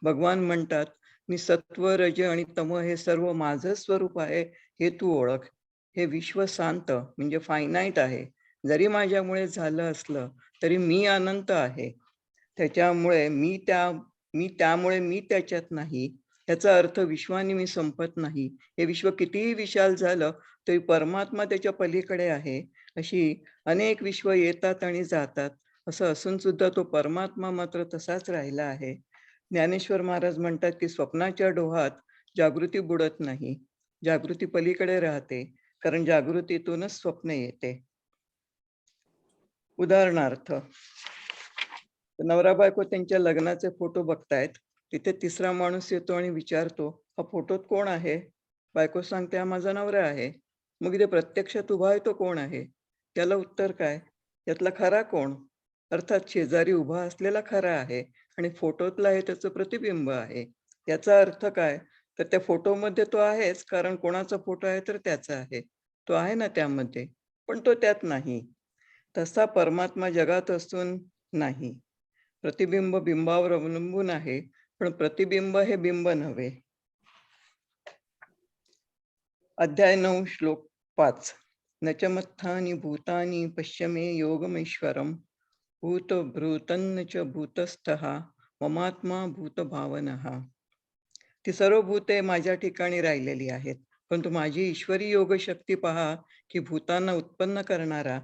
भगवान म्हणतात, मी सत्व रज आणि तम हे सर्व माझं स्वरूप आहे, हे तू ओळख. हे विश्व शांत म्हणजे फायनाईट आहे. जरी माझ्यामुळे झालं असलं तरी मी अनंत आहे. त्याच्यामुळे त्यामुळे मी त्याच्यात नाही. याचा अर्थ विश्वाने मी संपत नाही. हे विश्व कितीही विशाल झालं तरी परमात्मा त्याच्या पलीकडे आहे. अशी अनेक विश्व येतात आणि जातात. असं असून सुद्धा तो परमात्मा मात्र तसाच राहिला आहे. ज्ञानेश्वर महाराज म्हणतात की स्वप्नाच्या डोहात जागृती बुडत नाही, जागृती पलीकडे राहते, कारण जागृतीतूनच स्वप्न येते. उदाहरणार्थ, नवरा बायको त्यांच्या लग्नाचे फोटो बघतायत. तिथे तिसरा माणूस येतो आणि विचारतो, हा फोटोत कोण आहे? बायको सांगते, हा माझा नवरा आहे. मग इथे प्रत्यक्षात उभा आहे तो कोण आहे? त्याला उत्तर काय? यातला खरा कोण? अर्थात शेजारी उभा असलेला खरा आहे आणि फोटोतला आहे त्याचं प्रतिबिंब आहे. याचा अर्थ काय? तर त्या फोटोमध्ये तो आहेच, कारण कोणाचा फोटो आहे तर त्याचा आहे. तो आहे ना त्यामध्ये, पण तो त्यात नाही. तसा परमात्मा जगात असून नाही. प्रतिबिंब बिंबावर अवलंबून आहे, पण प्रतिबिंब हे बिंब नव्हे. अध्याय 9 श्लोक 5, नचमत्थानी भूतानी पश्यमे योगमेश्वरम भूत भूतन्न च भूतस्थः ममात्मा भूतभावनः. ती सर्व भूते माझ्या ठिकाणी राहिलेली आहेत, परंतु माझी ईश्वरी योगशक्ती पहा की भूतांना उत्पन्न करणारा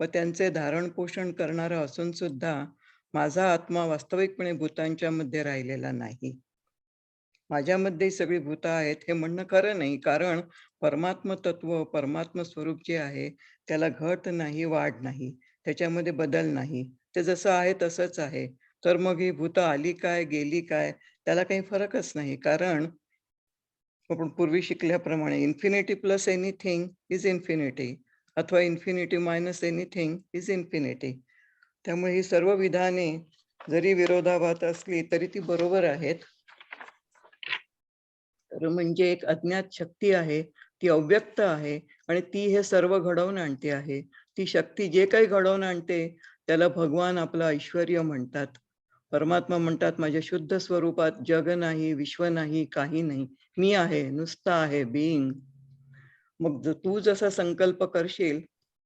व त्यांचे धारण पोषण करणारा असून सुद्धा माझा आत्मा वास्तविकपणे भूतांच्या मध्ये राहिलेला नाही. माझ्यामध्ये सगळी भूत आहेत हे म्हणणं खरं नाही, कारण परमात्म तत्व परमात्म स्वरूप जे आहे त्याला घट नाही, वाढ नाही, त्याच्यामध्ये बदल नाही. ते जसं आहे तसंच आहे. तर मग ही भूत आली काय गेली काय त्याला काही फरकच नाही, कारण आपण पूर्वी शिकल्याप्रमाणे infinity plus anything is infinity अथवा infinity minus anything is infinity. त्यामुळे ही सर्व विधाने जरी विरोधाभास असली तरी ती बरोबर आहेत. तर म्हणजे एक अज्ञात शक्ती आहे, ती अव्यक्त आहे आणि ती हे सर्व घडवून आणते आहे. ती शक्ती जे काही घडवून आणते त्याला भगवान आपलं ऐश्वर्य म्हणतात. परमात्मा म्हणतात माझ्या शुद्ध स्वरूपात जग नाही, विश्व नाही, काही नाही. मी आहे, नुसता आहे, बिईंग. मग तू जसा संकल्प करशील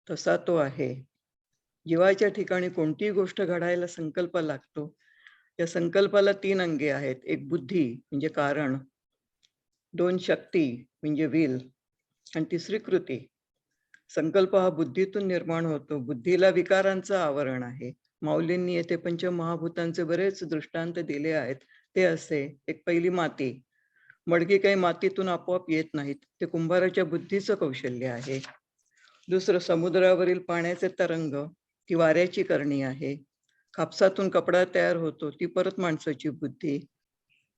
तसा तो आहे. जीवाच्या ठिकाणी कोणतीही गोष्ट घडायला संकल्प लागतो. या संकल्पाला 3 अंगे आहेत. एक बुद्धी म्हणजे कारण, 2 शक्ती म्हणजे विल आणि तिसरी कृती. संकल्प हा बुद्धीतून निर्माण होतो. बुद्धीला विकारांचं आवरण आहे. माऊलींनी येथे पंचमहाभूतांचे बरेच दृष्टांत दिले आहेत. ते असे, एक पहिली माती. मडकी काही मातीतून आपोआप येत नाहीत. ते कुंभाराच्या बुद्धीचं कौशल्य आहे. दुसरं समुद्रावरील पाण्याचे तरंग, ती वाऱ्याची करणी आहे. कापसातून कपडा तयार होतो, ती परत माणसाची बुद्धी.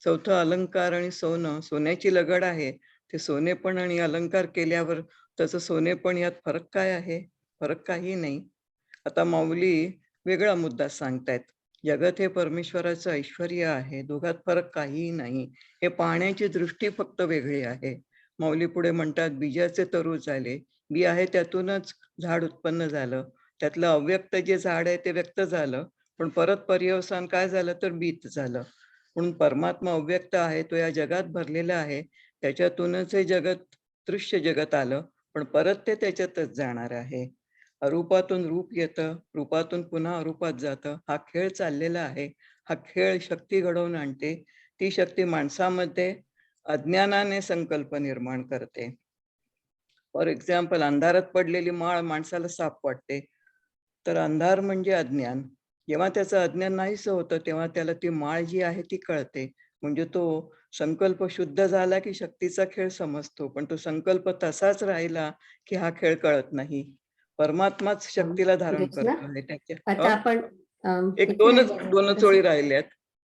चौथं अलंकार आणि सोनं, सोन्याची लगड आहे. ते सोनेपण आणि अलंकार केल्यावर त्याचं सोनेपण, यात फरक काय आहे? फरक काही नाही. आता माऊली वेगळा मुद्दा सांगतायत. जगत हे परमेश्वराचं ऐश्वर्य आहे, दोघात फरक काहीही नाही. हे पाहण्याची दृष्टी फक्त वेगळी आहे. माऊली पुढे म्हणतात, बीजाचे तरू झाले, बी आहे त्यातूनच झाड उत्पन्न झालं. त्यातलं अव्यक्त जे झाड आहे ते व्यक्त झालं, पण परत पर्यवसान काय झालं तर बीत झालं. म्हणून परमात्मा अव्यक्त आहे, तो या जगात भरलेला आहे. त्याच्यातूनच हे जगत, दृश्य जगत आलं, पण परत ते त्याच्यातच जाणार आहे. अरूपातून रूप येतं, रूपातून पुन्हा अरूपात जातं. हा खेळ चाललेला आहे. हा खेळ शक्ती घडवून आणते. ती शक्ती माणसामध्ये अज्ञानाने संकल्प निर्माण करते. फॉर एक्झाम्पल, अंधारात पडलेली माळ माणसाला साप वाटते, तर अंधार म्हणजे अज्ञान. जेव्हा त्याचं अज्ञान नाहीसं होतं तेव्हा त्याला ती माळ जी आहे ती कळते. म्हणजे तो संकल्प शुद्ध झाला की शक्तीचा खेळ समजतो, पण तो संकल्प तसाच राहिला की हा खेळ कळत नाही. परमात्माच शक्तीला धारण पुरेच ना? करतो आहे त्याच्या. आता आपण एक किती दोनच राहिलं? दोनच ओळी राहिल्यात.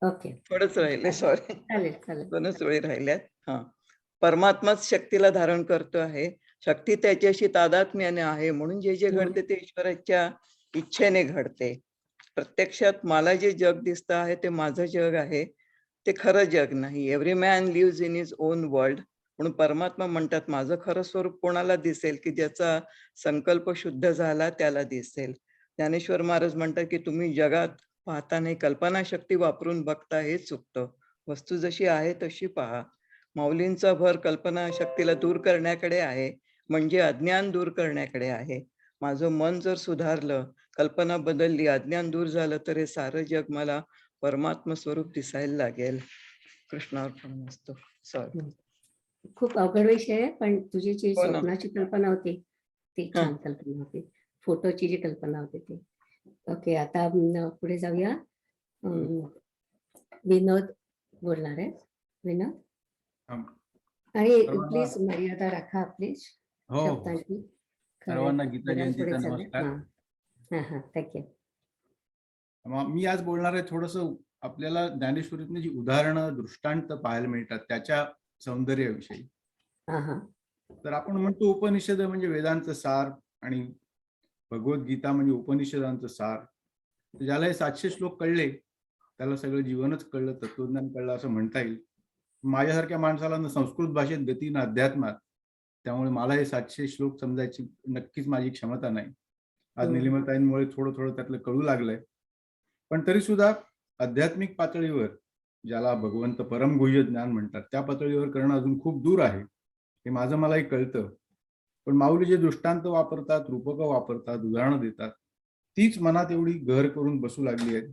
ओके, थोडंच राहिले, सॉरी. चालेल चालेल. दोनच वेळी राहिल्यात. हा, परमात्माच शक्तीला धारण करतो आहे. शक्ती त्याच्याशी तादात्म्याने आहे, म्हणून जे जे घडते ते ईश्वराच्या इच्छेने घडते. प्रत्यक्षात मला जे जग दिसतं आहे ते माझं जग आहे, ते खरं जग नाही. Every man leaves in his on world. म्हणून परमात्मा म्हणतात माझं खरं स्वरूप कोणाला दिसेल की ज्याचा संकल्प शुद्ध झाला त्याला दिसेल. ज्ञानेश्वर महाराज म्हणतात की तुम्ही जगात पाहता नाही, कल्पनाशक्ती वापरून बघता, हे चुकतं. वस्तू जशी आहे तशी पहा. माऊलींचा भर कल्पनाशक्तीला दूर करण्याकडे आहे, म्हणजे अज्ञान दूर करण्याकडे आहे. माझं मन जर सुधारलं, कल्पना बदलली, अज्ञान दूर झालं, तर हे सारं जग मला परमात्मा स्वरूप दिसायला लागेल. कृष्णार्पणमस्तु. सॉरी. खूप अवघड विषय आहे, पण तुझी जी हो ना. स्वप्नाची कल्पना होती ती हा. छान कल्पना होती. फोटोची जी कल्पना होती ती. ओके, आता पुढे जाऊया. विनोद बोलणार आहे. विनोद, आणि सर्वांना- प्लीज मर्यादा राखा आपली हो शब्दांची. सर्वांना गीता जयंतीचा नमस्कार. थँक्यू. मी आज बोलणार आहे थोडस आपल्याला ज्ञानेश्वरीतली जी उदाहरणं दृष्टांत पाहायला मिळतात त्याच्या सौंदर्याविषयी. तर आपण म्हणतो उपनिषद म्हणजे वेदांचं सार आणि भगवद्गीता म्हणजे उपनिषदांचं सार. ज्याला हे 700 श्लोक कळले त्याला सगळं जीवनच कळलं, तत्वज्ञान कळलं असं म्हणता येईल. माझ्यासारख्या माणसाला ना संस्कृत भाषेत गती ना अध्यात्मात, त्यामुळे मला हे 700 श्लोक समजायची नक्कीच माझी क्षमता नाही. आज निलिमाताईंमुळे थोडं थोडं त्यातलं कळू लागलंय. पण तरी सुद्धा आध्यात्मिक पातळीवर, ज्याला भगवंत परमगुह्य ज्ञान म्हणतात, त्या पातळीवर करणं अजून खूप दूर आहे, हे माझं मलाही कळतं. पण माऊली जे दृष्टांत वापरतात, रूपकं वापरतात, उदाहरणं देतात, तीच मनात एवढी घर करून बसू लागली आहेत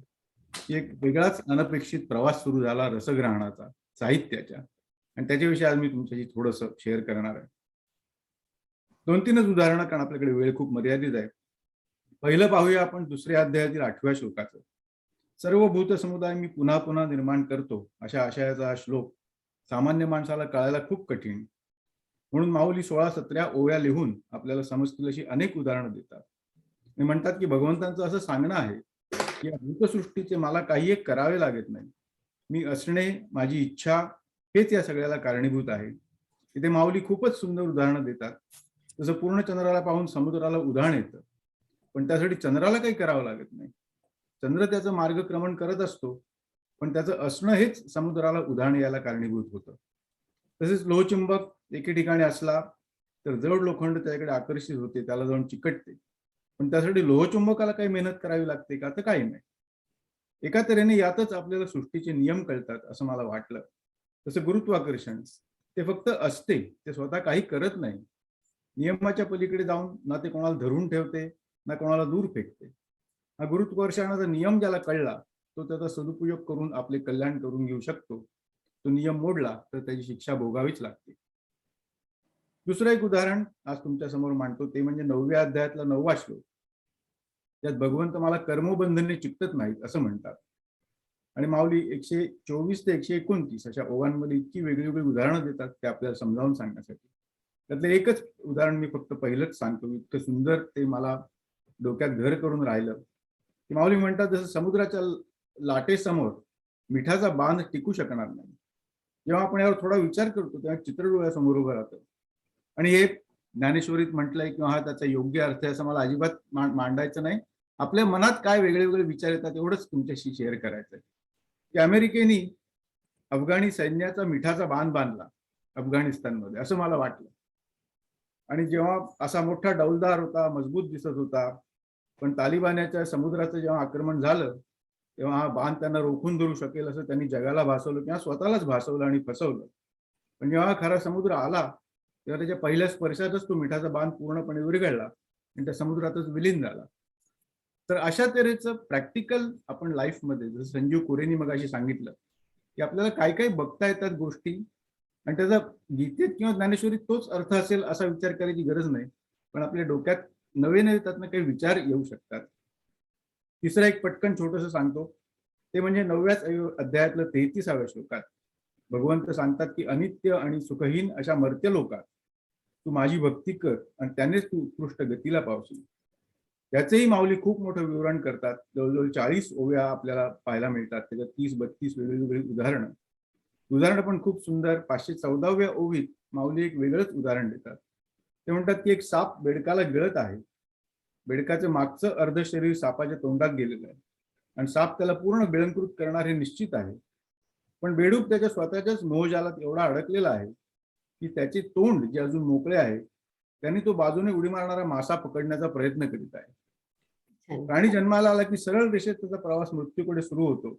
की एक वेगळाच अनपेक्षित प्रवास सुरू झाला रसग्रहणाचा, साहित्याच्या. आणि त्याच्याविषयी आज मी तुमच्याशी थोडंसं शेअर करणार आहे. 2-3च उदाहरणं, कारण आपल्याकडे वेळ खूप मर्यादित आहे. पहिलं पाहूया आपण दुसऱ्या अध्यायातील 8व्या श्लोकाचं. सर्व भूत समुदाय मी पुन्हा पुन्हा निर्माण करतो, अशा आशयाचा हा श्लोक सामान्य माणसाला कळायला खूप कठीण. म्हणून माऊली 16-17 ओव्या लिहून आपल्याला समजतील अशी अनेक उदाहरणं देतात. आणि म्हणतात की भगवंतांचं असं सांगणं आहे की या भूतसृष्टीचे मला काही एक करावे लागत नाही. मी असणे, माझी इच्छा हेच या सगळ्याला कारणीभूत आहे. इथे माऊली खूपच सुंदर उदाहरणं देतात. जसं पूर्ण चंद्राला पाहून समुद्राला उधाण येतं, पण त्यासाठी चंद्राला काही करावं लागत नाही. चंद्र त्याचं मार्गक्रमण करत असतो, पण त्याचं असणं हेच समुद्राला उधाण यायला कारणीभूत होतं. तसेच लोहचुंबक एके ठिकाणी असला तर जड लोखंड त्याच्याकडे आकर्षित होते, त्याला जाऊन चिकटते. पण त्यासाठी लोहचुंबकाला काही मेहनत करावी लागते का? तर काही नाही. एका तऱ्हेने यातच आपल्याला सृष्टीचे नियम कळतात असं मला वाटलं. तसं गुरुत्वाकर्षण ते फक्त असते, ते स्वतः काही करत नाही. नियमाच्या पलीकडे जाऊन ना ते कोणाला धरून ठेवते ना कोणाला दूर फेकते. हा गुरुत्वाकर्षणाचा नियम ज्याला कळला तो त्याचा सदुपयोग करून आपले कल्याण करून घेऊ शकतो. तो नियम मोडला तर त्याची शिक्षा भोगावीच लागते. दुसरं एक उदाहरण आज तुमच्या समोर मांडतो ते म्हणजे 9व्या अध्यायातला 9वा श्लोक. त्यात भगवंत मला कर्मबंधने चिकटत नाहीत असं म्हणतात. आणि माऊली 124 ते 129 अशा ओघांमध्ये इतकी वेगळी उदाहरणं देतात ते आपल्याला समजावून सांगण्यासाठी. त्यातलं एकच उदाहरण मी फक्त पहिलंच सांगतो. इतकं सुंदर ते मला डोक्यात घर करून राहिलं की माऊली म्हणतात जसं समुद्राच्या लाटेसमोर मिठाचा बांध टिकू शकणार नाही. जेव्हा आपण यावर थोडा विचार करतो तेव्हा चित्र डोळ्यासमोर उभं राहतं. आणि हे ज्ञानेश्वरीत म्हटलंय किंवा हा त्याचा योग्य अर्थ आहे असं मला अजिबात मांडायचं नाही. आपल्या मनात काय वेगळे वेगळे विचार येतात एवढंच तुमच्याशी शेअर करायचं आहे की अमेरिकेने अफगाणी सैन्याचा मिठाचा बांध बांधला अफगाणिस्तानमध्ये असं मला वाटलं. आणि जेव्हा असा मोठा डौलदार होता, मजबूत दिसत होता, पण तालिबान्याच्या समुद्राचं जेव्हा आक्रमण झालं तेव्हा हा बांध त्यांना रोखून धरू शकेल असं त्यांनी जगाला भासवलं किंवा स्वतःलाच भासवलं आणि फसवलं. पण जेव्हा खरा समुद्र आला तेव्हा त्याच्या पहिल्या स्पर्शातच तो मिठाचा बांध पूर्णपणे विरघळला आणि त्या समुद्रातच विलीन झाला. तर अशा तऱ्हेचं प्रॅक्टिकल आपण लाईफमध्ये जसं संजीव कुरेनी मगाशी सांगितलं की आपल्याला काय काय बघता येतात गोष्टी आणि त्याचा गीतेत किंवा ज्ञानेश्वरीत तोच अर्थ असेल असा विचार करायची गरज नाही. पण आपल्या डोक्यात नवे नवे त्यातनं काही विचार येऊ शकतात. तिसरं एक पटकन छोटंसं सांगतो ते म्हणजे 9व्याच अध्यायातलं 33व्या श्लोकात भगवंत सांगतात की अनित्य आणि सुखहीन अशा मर्त्य लोकात तू माझी भक्ती कर आणि त्यानेच तू उत्कृष्ट गतीला पावशील. याचेही माऊली खूप मोठं विवरण करतात. जवळजवळ 40 ओव्या आपल्याला पाहायला मिळतात. त्याच्यात 30-32 वेगवेगळी उदाहरणं पण खूप सुंदर. 514व्या ओवीत माऊली एक वेगळंच उदाहरण देतात. ते म्हणतात की एक साप बेडकाला गिळत आहे. बेडकाचं मागचं अर्ध शरीर सापाच्या तोंडात गेलेलं आहे आणि साप त्याला पूर्ण गिळंकृत करणार हे निश्चित आहे. पण बेडूक त्याच्या स्वतःच्याच मोहजालात एवढा अडकलेला आहे की त्याचे तोंड जे अजून मोकळे आहे त्यांनी तो बाजूने उडी मारणारा मासा पकडण्याचा प्रयत्न करीत आहे. प्राणी जन्माला आला की सरळ रेषेत त्याचा प्रवास मृत्यूकडे सुरू होतो.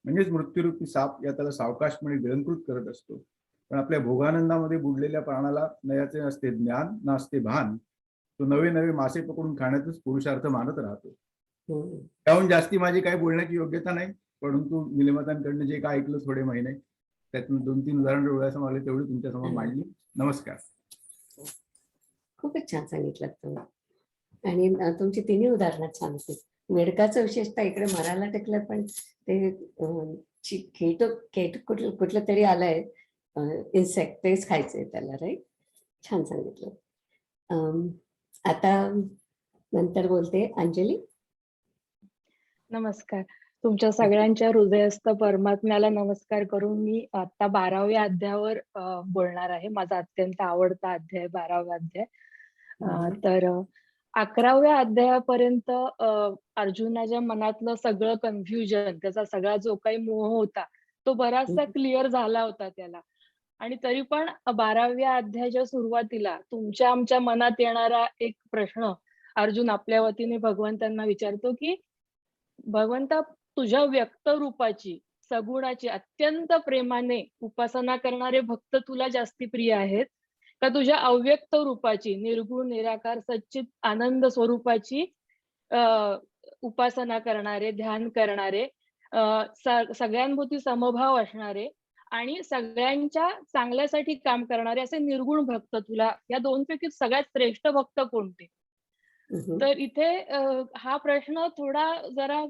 म्हणजेच मृत्यूरूपी साप या त्याला सावकाशपणे गिळंकृत करत असतो. पण आपल्या भोगानंदामध्ये बुडलेल्या प्राणाला न याचे नसते ज्ञान न असते भान. तो नवे नवे मासे पकडून खाण्यातच पुरुषार्थ मानत राहतो. त्याहून जास्ती माझी काही बोलण्याची योग्यता नाही. परंतु निलमतांकडनं जे काय ऐकलं थोडे महिने त्यातून 2-3 उदाहरणं डोळ्यासमोर आले तेवढी तुमच्यासमोर मांडली. नमस्कार. खूपच छान सांगितलं तुम्ही आणि तुमची तिन्ही उदाहरणं छान होती. मेढकाचं विशेषतः इकडे मरायला टेकलं पण ते कुठलं तरी आलंय इन्सेक्ट तेच खायचंय त्याला राईट. छान सांगितलं. आता नंतर बोलते अंजली. नमस्कार. तुमच्या सगळ्यांच्या हृदयस्थ परमात्म्याला नमस्कार करून मी आता 12व्या अध्यायावर बोलणार आहे. माझा अत्यंत आवडता अध्याय 12वा अध्याय. तर 11व्या अध्यायापर्यंत अर्जुनाच्या मनातलं सगळं कन्फ्युजन, त्याचा सगळा जो काही मोह होता तो बराचसा क्लिअर झाला होता त्याला. आणि तरी पण 12व्या अध्यायाच्या सुरुवातीला तुमच्या आमच्या मनात येणारा एक प्रश्न अर्जुन आपल्या वतीने भगवंतांना विचारतो की भगवंता, तुझ्या व्यक्त रूपाची सगुणाची अत्यंत प्रेमाने उपासना करणारे भक्त तुला जास्ती प्रिय आहेत का तुझ्या अव्यक्त रूपाची निर्गुण निराकार सच्चित आनंद स्वरूपाची उपासना करणारे, ध्यान करणारे, सगळ्यांभोवती समभाव असणारे आणि सगळ्यांच्या चांगल्यासाठी काम करणारे असे निर्गुण भक्त तुला, या दोनपैकी सगळ्यात श्रेष्ठ भक्त कोणते? तर इथे हा प्रश्न थोडा जरा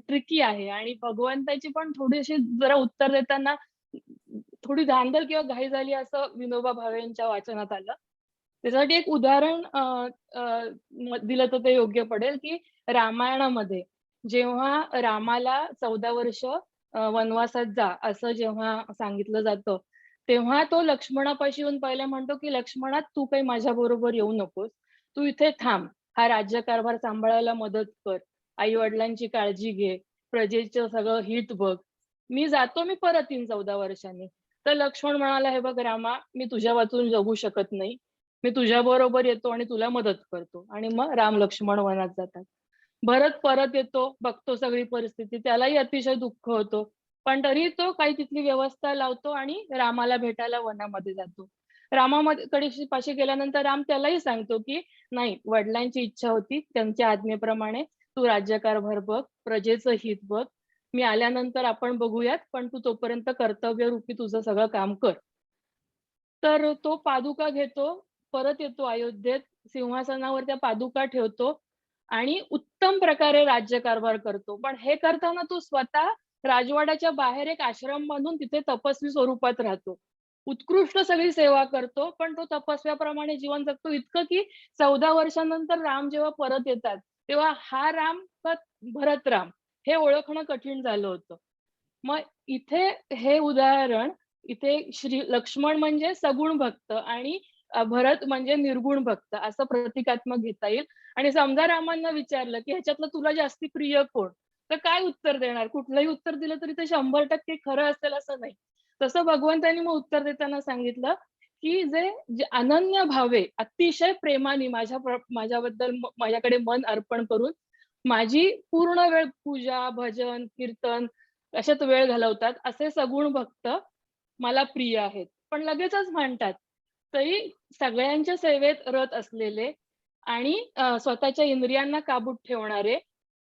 ट्रिकी आहे आणि भगवंताची पण थोडीशी जरा उत्तर देताना थोडी धांदल किंवा घाई झाली असं विनोबा भावे यांच्या वाचनात आलं. त्यासाठी एक उदाहरण दिलं तर ते योग्य पडेल की रामायणामध्ये जेव्हा रामाला 14 वर्ष वनवासात जा असं जेव्हा सांगितलं जातं तेव्हा तो लक्ष्मणापाशी येऊन पहिले म्हणतो की लक्ष्मणा, तू काही माझ्या बरोबर येऊ नकोस, तू इथे थांब, हा राज्यकारभार सांभाळायला मदत कर, आई वडिलांची काळजी घे, प्रजेचं सगळं हित बघ, मी जातो, मी परत येईन 14 वर्षांनी. तर लक्ष्मण म्हणाला, हे बघ रामा, मी तुझ्या वाचून जगू शकत नाही, मी तुझ्या बरोबर येतो आणि तुला मदत करतो. आणि मग राम लक्ष्मण वनात जातात. भरत परत येतो, बघतो सगळी परिस्थिती, त्यालाही अतिशय दुःख होतो, पण तरी तो काही तिथली व्यवस्था लावतो आणि रामाला भेटायला वनामध्ये जातो. रामामध्ये पाशी गेल्यानंतर राम त्यालाही सांगतो की नाही, वडिलांची इच्छा होती, त्यांच्या आज्ञेप्रमाणे तू राज्यकारभार बघ, प्रजेचं हित बघ, मी आल्यानंतर आपण बघूयात, पण तू तोपर्यंत कर्तव्यरूपी तुझं सगळं काम कर. तर तो पादुका घेतो, परत येतो अयोध्येत, सिंहासनावर त्या पादुका ठेवतो आणि उत्तम प्रकारे राज्यकारभार करतो. पण हे करताना तो स्वतः राजवाड्याच्या बाहेर एक आश्रम बांधून तिथे तपस्वी स्वरूपात राहतो. उत्कृष्ट सगळी सेवा करतो, पण तो तपस्व्याप्रमाणे जीवन जगतो, इतकं की 14 वर्षानंतर राम जेव्हा परत येतात, तेव्हा हा राम का भरत राम हे ओळखणं कठीण झालं होतं. मग इथे हे उदाहरण, इथे श्री लक्ष्मण म्हणजे सगुण भक्त आणि भरत म्हणजे निर्गुण भक्त असं प्रतिकात्मक घेता येईल. आणि समजा रामांना विचारलं की ह्याच्यातलं तुला जास्ती प्रिय कोण, तर काय उत्तर देणार? कुठलंही उत्तर दिलं तरी ते 100% खरं असेल असं नाही. तसं भगवंतांनी मग उत्तर देताना सांगितलं की जे अनन्य भावे अतिशय प्रेमाने माझ्याबद्दल माझ्याकडे मन अर्पण करून माझी पूर्ण वेळ पूजा, भजन, कीर्तन अशात वेळ घालवतात, असे सगुण भक्त मला प्रिय आहेत. पण लगेचच म्हणतात, तरी सगळ्यांच्या सेवेत रत असलेले आणि स्वतःच्या इंद्रियांना काबूत ठेवणारे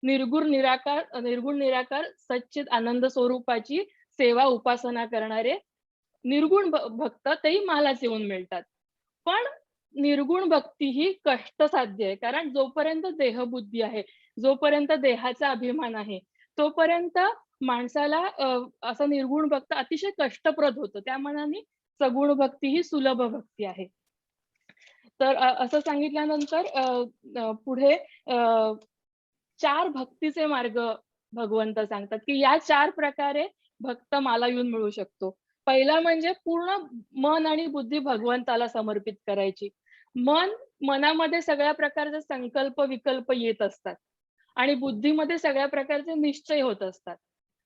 निर्गुण निराकार सच्चित आनंद स्वरूपाची सेवा उपासना करणारे निर्गुण भक्त तेही मलाच येऊन मिळतात. पण निर्गुण भक्ती ही कष्टसाध्य आहे, कारण जोपर्यंत देहबुद्धी आहे, जोपर्यंत देहाचा अभिमान आहे, तोपर्यंत माणसाला असं निर्गुण भक्त अतिशय कष्टप्रद होतं. त्या मानाने सगुण भक्ती ही सुलभ भक्ती आहे. तर असं सांगितल्यानंतर पुढे 4 भक्तीचे मार्ग भगवंत सांगतात की या 4 प्रकारे भक्त मला येऊन मिळू शकतो. पहिला म्हणजे पूर्ण मन आणि बुद्धी भगवंताला समर्पित करायची. मनामध्ये सगळ्या प्रकारचे संकल्प विकल्प येत असतात आणि बुद्धीमध्ये सगळ्या प्रकारचे निश्चय होत असतात.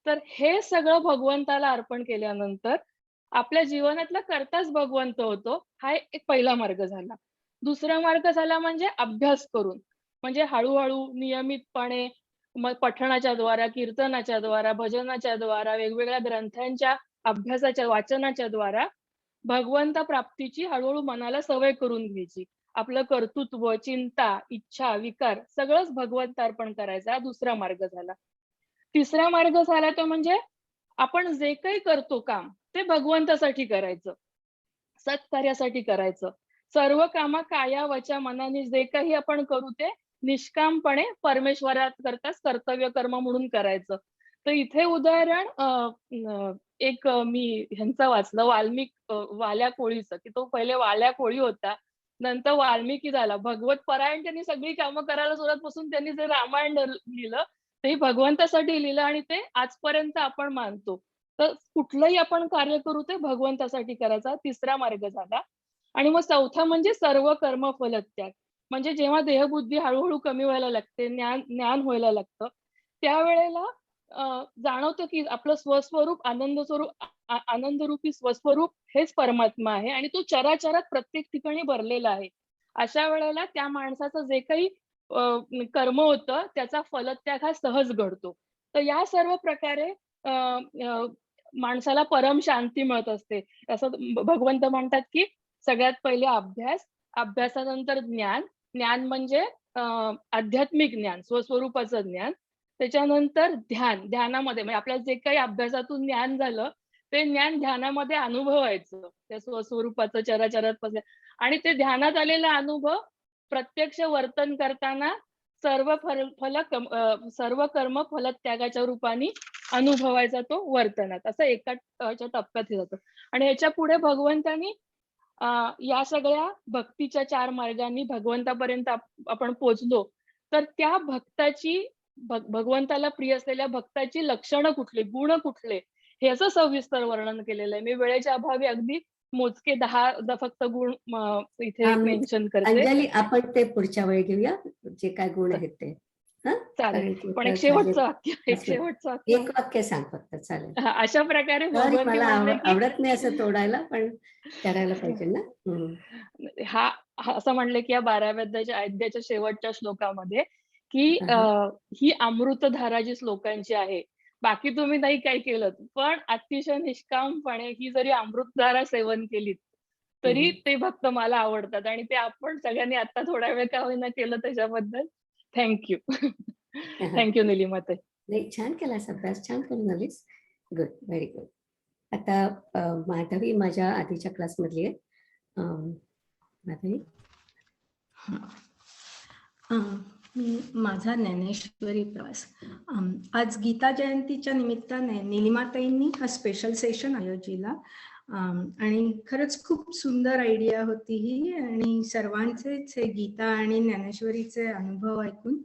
तर हे सगळं भगवंताला अर्पण केल्यानंतर आपल्या जीवनातला कर्ताच भगवंत होतो. हा एक पहिला मार्ग झाला. दुसरा मार्ग झाला म्हणजे अभ्यास करून, म्हणजे हळूहळू नियमितपणे पठणाच्या द्वारा, कीर्तनाच्या द्वारा, भजनाच्या द्वारा, वेगवेगळ्या ग्रंथांच्या अभ्यासाच्या वाचनाच्या द्वारा भगवंत प्राप्तीची हळूहळू मनाला सवय करून घ्यायची. आपलं कर्तृत्व, चिंता, इच्छा, विकार सगळंच भगवंत अर्पण करायचा, हा दुसरा मार्ग झाला. तिसरा मार्ग झाला तो म्हणजे आपण जे काही करतो काम ते भगवंतासाठी करायचं, सत्कार्यासाठी करायचं. सर्व कामं काया वाचा मनाने जे काही आपण करू ते निष्कामपणे परमेश्वरात करताच कर्तव्य कर्म म्हणून करायचं. तर इथे उदाहरण एक मी ह्यांचं वाचलं, वाल्या कोळीचं, की तो पहिले वाल्या कोळी होता, नंतर वाल्मिकी झाला. भगवत परायण त्यांनी सगळी कामं करायला सुरुवात पासून त्यांनी जे रामायण लिहिलं ते भगवंतासाठी लिहिलं आणि ते आजपर्यंत आपण मानतो. तर कुठलंही आपण कार्य करू ते भगवंतासाठी करायचा, तिसरा मार्ग झाला. आणि मग चौथा म्हणजे सर्व कर्म फलत्याग. म्हणजे जेव्हा देहबुद्धी हळूहळू कमी व्हायला लागते, ज्ञान व्हायला लागतं, त्यावेळेला जाणवतं की आपलं स्वस्वरूप आनंदरूपी स्वस्वरूप हेच परमात्मा आहे आणि तो चराचरात प्रत्येक ठिकाणी भरलेला आहे. अशा वेळेला त्या माणसाचं जे काही कर्म होतं त्याचा फलत्याग हा सहज घडतो. तर या सर्व प्रकारे माणसाला परम शांती मिळत असते. असं भगवंत म्हणतात की सगळ्यात पहिले अभ्यासानंतर ज्ञान म्हणजे आध्यात्मिक ज्ञान, स्वस्वरूपाचं ज्ञान. त्याच्यानंतर ध्यानामध्ये म्हणजे आपल्याला जे काही अभ्यासातून ज्ञान झालं ते ज्ञान ध्यानामध्ये अनुभवायचं, त्या स्वस्वरूपाचं चराचरात. आणि ते ध्यानात आलेला अनुभव प्रत्यक्ष वर्तन करताना सर्व कर्म फलत्यागाच्या रूपाने अनुभवायचा तो वर्तनात, असं एका टप्प्यात जातं. आणि ह्याच्या पुढे भगवंतानी या सगळ्या भक्तीच्या 4 मार्गांनी भगवंतापर्यंत आपण पोचलो तर त्या भक्ताची भगवंताला प्रिय असलेल्या भक्ताची लक्षणं कुठली, गुण कुठले, ह्याचं सविस्तर वर्णन केलेलं आहे. मी वेळेच्या अभावी अगदी मोजके 10 फक्त गुण इथे मेन्शन करते. अंजली, आपण ते पुढच्या वेळी घेऊया, जे काय गुण आहेत ते. हा चालेल. कारण पण एक की शेवटचं वाक्य, एक असं शेवटचं वाक्य. एक वाक्य सांग फक्त, चालेल. हा, अशा प्रकारे सॉरी, भगवंती मला म्हणले की आवडत नाही असं तोडायला, पण करायला पाहिजे ना. हा असं म्हणले की या 12व्या अध्यायाच्या शेवटच्या श्लोकामध्ये की ही अमृतधारा जी श्लोकांची आहे, बाकी तुम्ही नाही काय केलं, पण अतिशय निष्कामपणे ही जरी अमृतधारा सेवन केलीत तरी ते भक्त मला आवडतात. आणि ते आपण सगळ्यांनी आता थोडा वेळ का होईना केलं त्याच्याबद्दल थँक्यू. थँक्यू निलिमाताई. नाही, छान केलास अभ्यास, छान करून आलीस. Good, very good. आता माधवी माझ्या आधीच्या क्लासमधली आहे. माधवी. माझा ज्ञानेश्वरी प्रवास. आज गीता जयंतीच्या निमित्ताने निलिमाताईंनी हा स्पेशल सेशन आयोजिला आणि खरंच खूप सुंदर आयडिया होती ही. आणि सर्वांचेच हे गीता आणि ज्ञानेश्वरीचे अनुभव ऐकून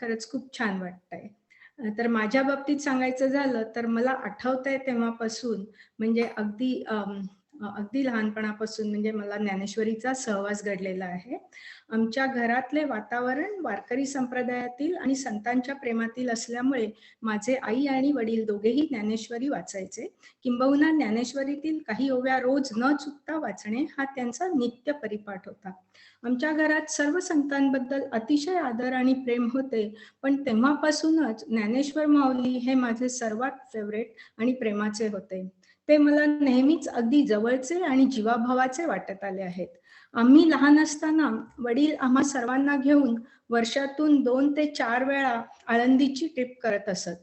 खरंच खूप छान वाटतंय. तर माझ्या बाबतीत सांगायचं झालं तर मला आठवतंय तेव्हापासून, म्हणजे अगदी लहानपणापासून म्हणजे मला ज्ञानेश्वरीचा सहवास घडलेला आहे. आमच्या घरातले वातावरण वारकरी संप्रदायातील आणि संतांच्या प्रेमातील असल्यामुळे माझे आई आणि वडील दोघेही ज्ञानेश्वरी वाचायचे. किंबहुना ज्ञानेश्वरीतील काही ओव्या रोज न चुकता वाचणे हा त्यांचा नित्य परिपाठ होता. आमच्या घरात सर्व संतांबद्दल अतिशय आदर आणि प्रेम होते, पण तेव्हापासूनच ज्ञानेश्वर माऊली हे माझे सर्वात फेवरेट आणि प्रेमाचे होते. ते मला नेहमीच अगदी जवळचे आणि जीवाभावाचे वाटत आले आहेत. आम्ही लहान असताना वडील आम्हा सर्वांना घेऊन वर्षातून 2 ते 4 वेळा आळंदीची ट्रिप करत असत.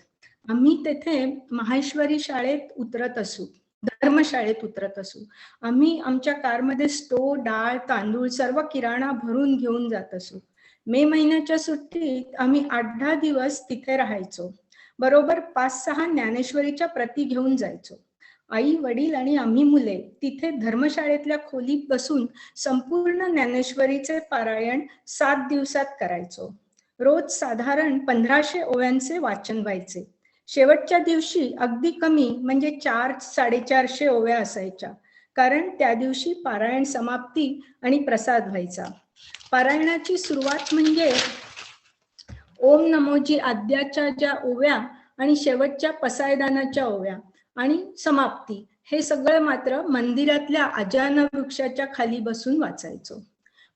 आम्ही तेथे माहेश्वरी शाळेत उतरत असू, धर्मशाळेत उतरत असू. आम्ही आमच्या कारमध्ये स्टो, डाळ, तांदूळ सर्व किराणा भरून घेऊन जात असू. मे महिन्याच्या सुट्टीत आम्ही 8-10 दिवस तिथे राहायचो. बरोबर 5-6 ज्ञानेश्वरीच्या प्रती घेऊन जायचो. आई, वडील आणि आम्ही मुले तिथे धर्मशाळेतल्या खोलीत बसून संपूर्ण ज्ञानेश्वरीचे पारायण 7 दिवसात करायचो. रोज साधारण 1500 ओव्यांचे वाचन व्हायचे. शेवटच्या दिवशी अगदी कमी म्हणजे 400-450 ओव्या असायच्या, कारण त्या दिवशी पारायण समाप्ती आणि प्रसाद व्हायचा. पारायणाची सुरुवात म्हणजे ओम नमोजी आद्याच्या ज्या ओव्या आणि शेवटच्या पसायदानाच्या ओव्या आणि समाप्ती हे सगळं मात्र मंदिरातल्या अजान वृक्षाच्या खाली बसून वाचायचो.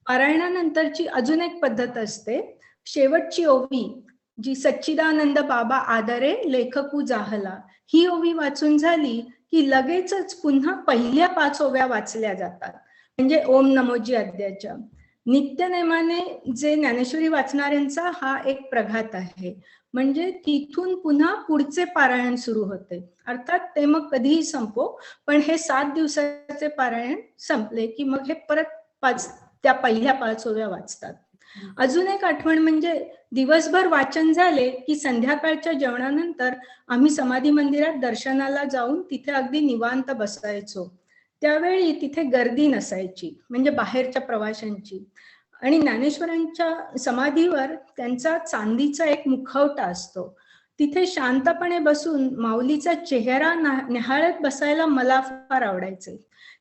पारायणानंतरची अजून एक पद्धत असते. शेवटची ओवी जी सच्चिदानंद बाबा आदरे लेखकू जाहला, ही ओवी वाचून झाली की लगेचच पुन्हा पहिल्या 5 ओव्या वाचल्या जातात, म्हणजे ओम नमोजी अद्याच्या. नित्यनेमाने जे ज्ञानेश्वरी वाचणाऱ्यांचा हा एक प्रघात आहे. म्हणजे तिथून पुन्हा पुढचे पारायण सुरू होते. अर्थात ते मग कधीही संपो, पण हे 7 दिवसाचे पारायण संपले की मग हे परत त्या पहिल्या 5 ओव्या वाचतात. अजून एक आठवण म्हणजे दिवसभर वाचन झाले की संध्याकाळच्या जेवणानंतर आम्ही समाधी मंदिरात दर्शनाला जाऊन तिथे अगदी निवांत बसायचो. त्यावेळी तिथे गर्दी नसायची, म्हणजे बाहेरच्या प्रवाशांची. आणि ज्ञानेश्वरांच्या समाधीवर त्यांचा चांदीचा एक मुखवटा असतो. तिथे शांतपणे बसून माऊलीचा चेहरा निहाळत बसायला मला फार आवडायचे.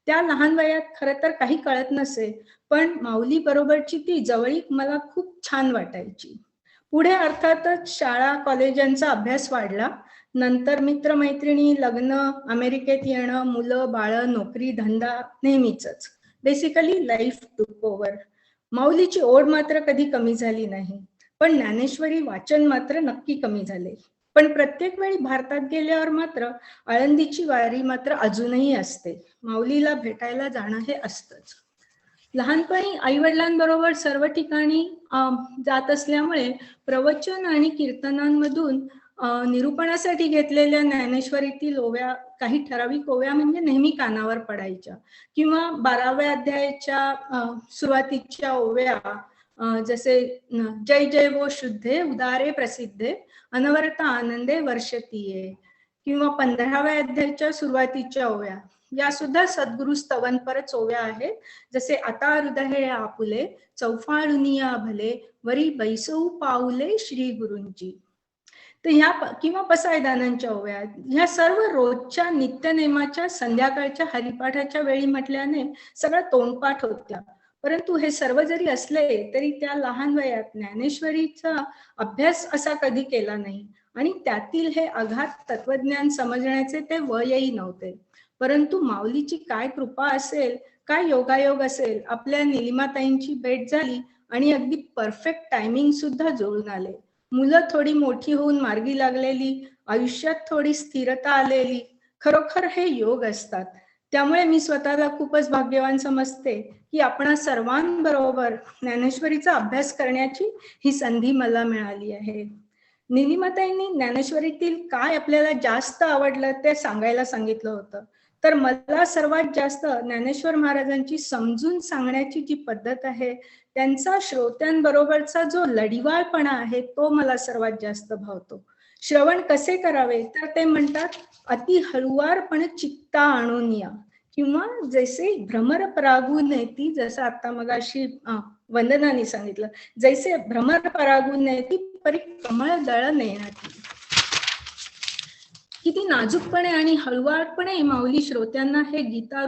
त्या लहान वयात खरं तर काही कळत नसे, पण माऊली बरोबरची ती जवळीक मला खूप छान वाटायची. पुढे अर्थातच शाळा कॉलेजांचा अभ्यास वाढला. नंतर मित्रमैत्रिणी, लग्न, अमेरिकेत येणं, मुलं बाळं, नोकरी धंदा नेहमीच. बेसिकली लाईफ टूक ओव्हर. माऊलीची ओढ मात्र कधी कमी झाली नाही, पण ज्ञानेश्वरी वाचन मात्र नक्की कमी झाले. पण प्रत्येक वेळी भारतात गेल्यावर मात्र आळंदीची वारी मात्र अजूनही असते. माऊलीला भेटायला जाणं हे असतंच. लहानपणी आई वडिलांबरोबर सर्व ठिकाणी जात असल्यामुळे प्रवचन आणि कीर्तनांमधून निरूपणासाठी घेतलेल्या ज्ञानेश्वरीतील ओव्या, काही ठराविक ओव्या म्हणजे नेहमी कानावर पडायच्या. किंवा 12व्या अध्यायाच्या सुरुवातीच्या ओव्या, जसे जय जय वो शुद्धे उदारे प्रसिद्धे अनवरत आनंदे वर्षतीये, किंवा 15व्या अध्यायाच्या सुरुवातीच्या ओव्या, या सुद्धा सद्गुरु स्तवनपरच ओव्या आहेत. जसे आता हृदय आपुले चौफाळुनिया भले वरी बैसऊ पाऊले श्री गुरूंची. तर ह्या किंवा पसायदानांच्या ओव्या, ह्या सर्व रोजच्या नित्यनेमाच्या संध्याकाळच्या हरिपाठाच्या वेळी म्हटल्याने सगळं तोंडपाठ होत्या. परंतु हे सर्व जरी असले तरी त्या लहान वयात ज्ञानेश्वरीचा अभ्यास असा कधी केला नाही आणि त्यातील हे अगाध तत्वज्ञान समजण्याचे ते वयही नव्हते. परंतु माऊलीची काय कृपा असेल, काय योगायोग असेल, आपल्या निलिमाताईंची भेट झाली आणि अगदी परफेक्ट टायमिंग सुद्धा जुळून आले. मुलं थोडी मोठी होऊन मार्गी लागलेली, आयुष्यात थोडी स्थिरता आलेली, खरोखर हे योग असतात. त्यामुळे मी स्वतःला खूपच भाग्यवान समजते की आपण सर्वांबरोबर ज्ञानेश्वरीचा अभ्यास करण्याची ही संधी मला मिळाली आहे. निलिमाताईंनी ज्ञानेश्वरीतील काय आपल्याला जास्त आवडलं ते सांगायला सांगितलं होतं. तर मला सर्वात जास्त ज्ञानेश्वर महाराजांची समजून सांगण्याची जी पद्धत आहे, त्यांचा श्रोत्यांबरोबरचा जो लढिवाळपणा आहे तो मला सर्वात जास्त भावतो. श्रवण कसे करावे तर ते म्हणतात, अति हळुवारपणे चित्ता आणून या, किंवा जैसे भ्रमर परागू नेती, जसं आता मगाशी वंदनाने सांगितलं, जैसे भ्रमर परागू नेती परी कमळ दळ नेण्याची. किती नाजूकपणे आणि हळुवारपणे माऊली श्रोत्यांना हे गीता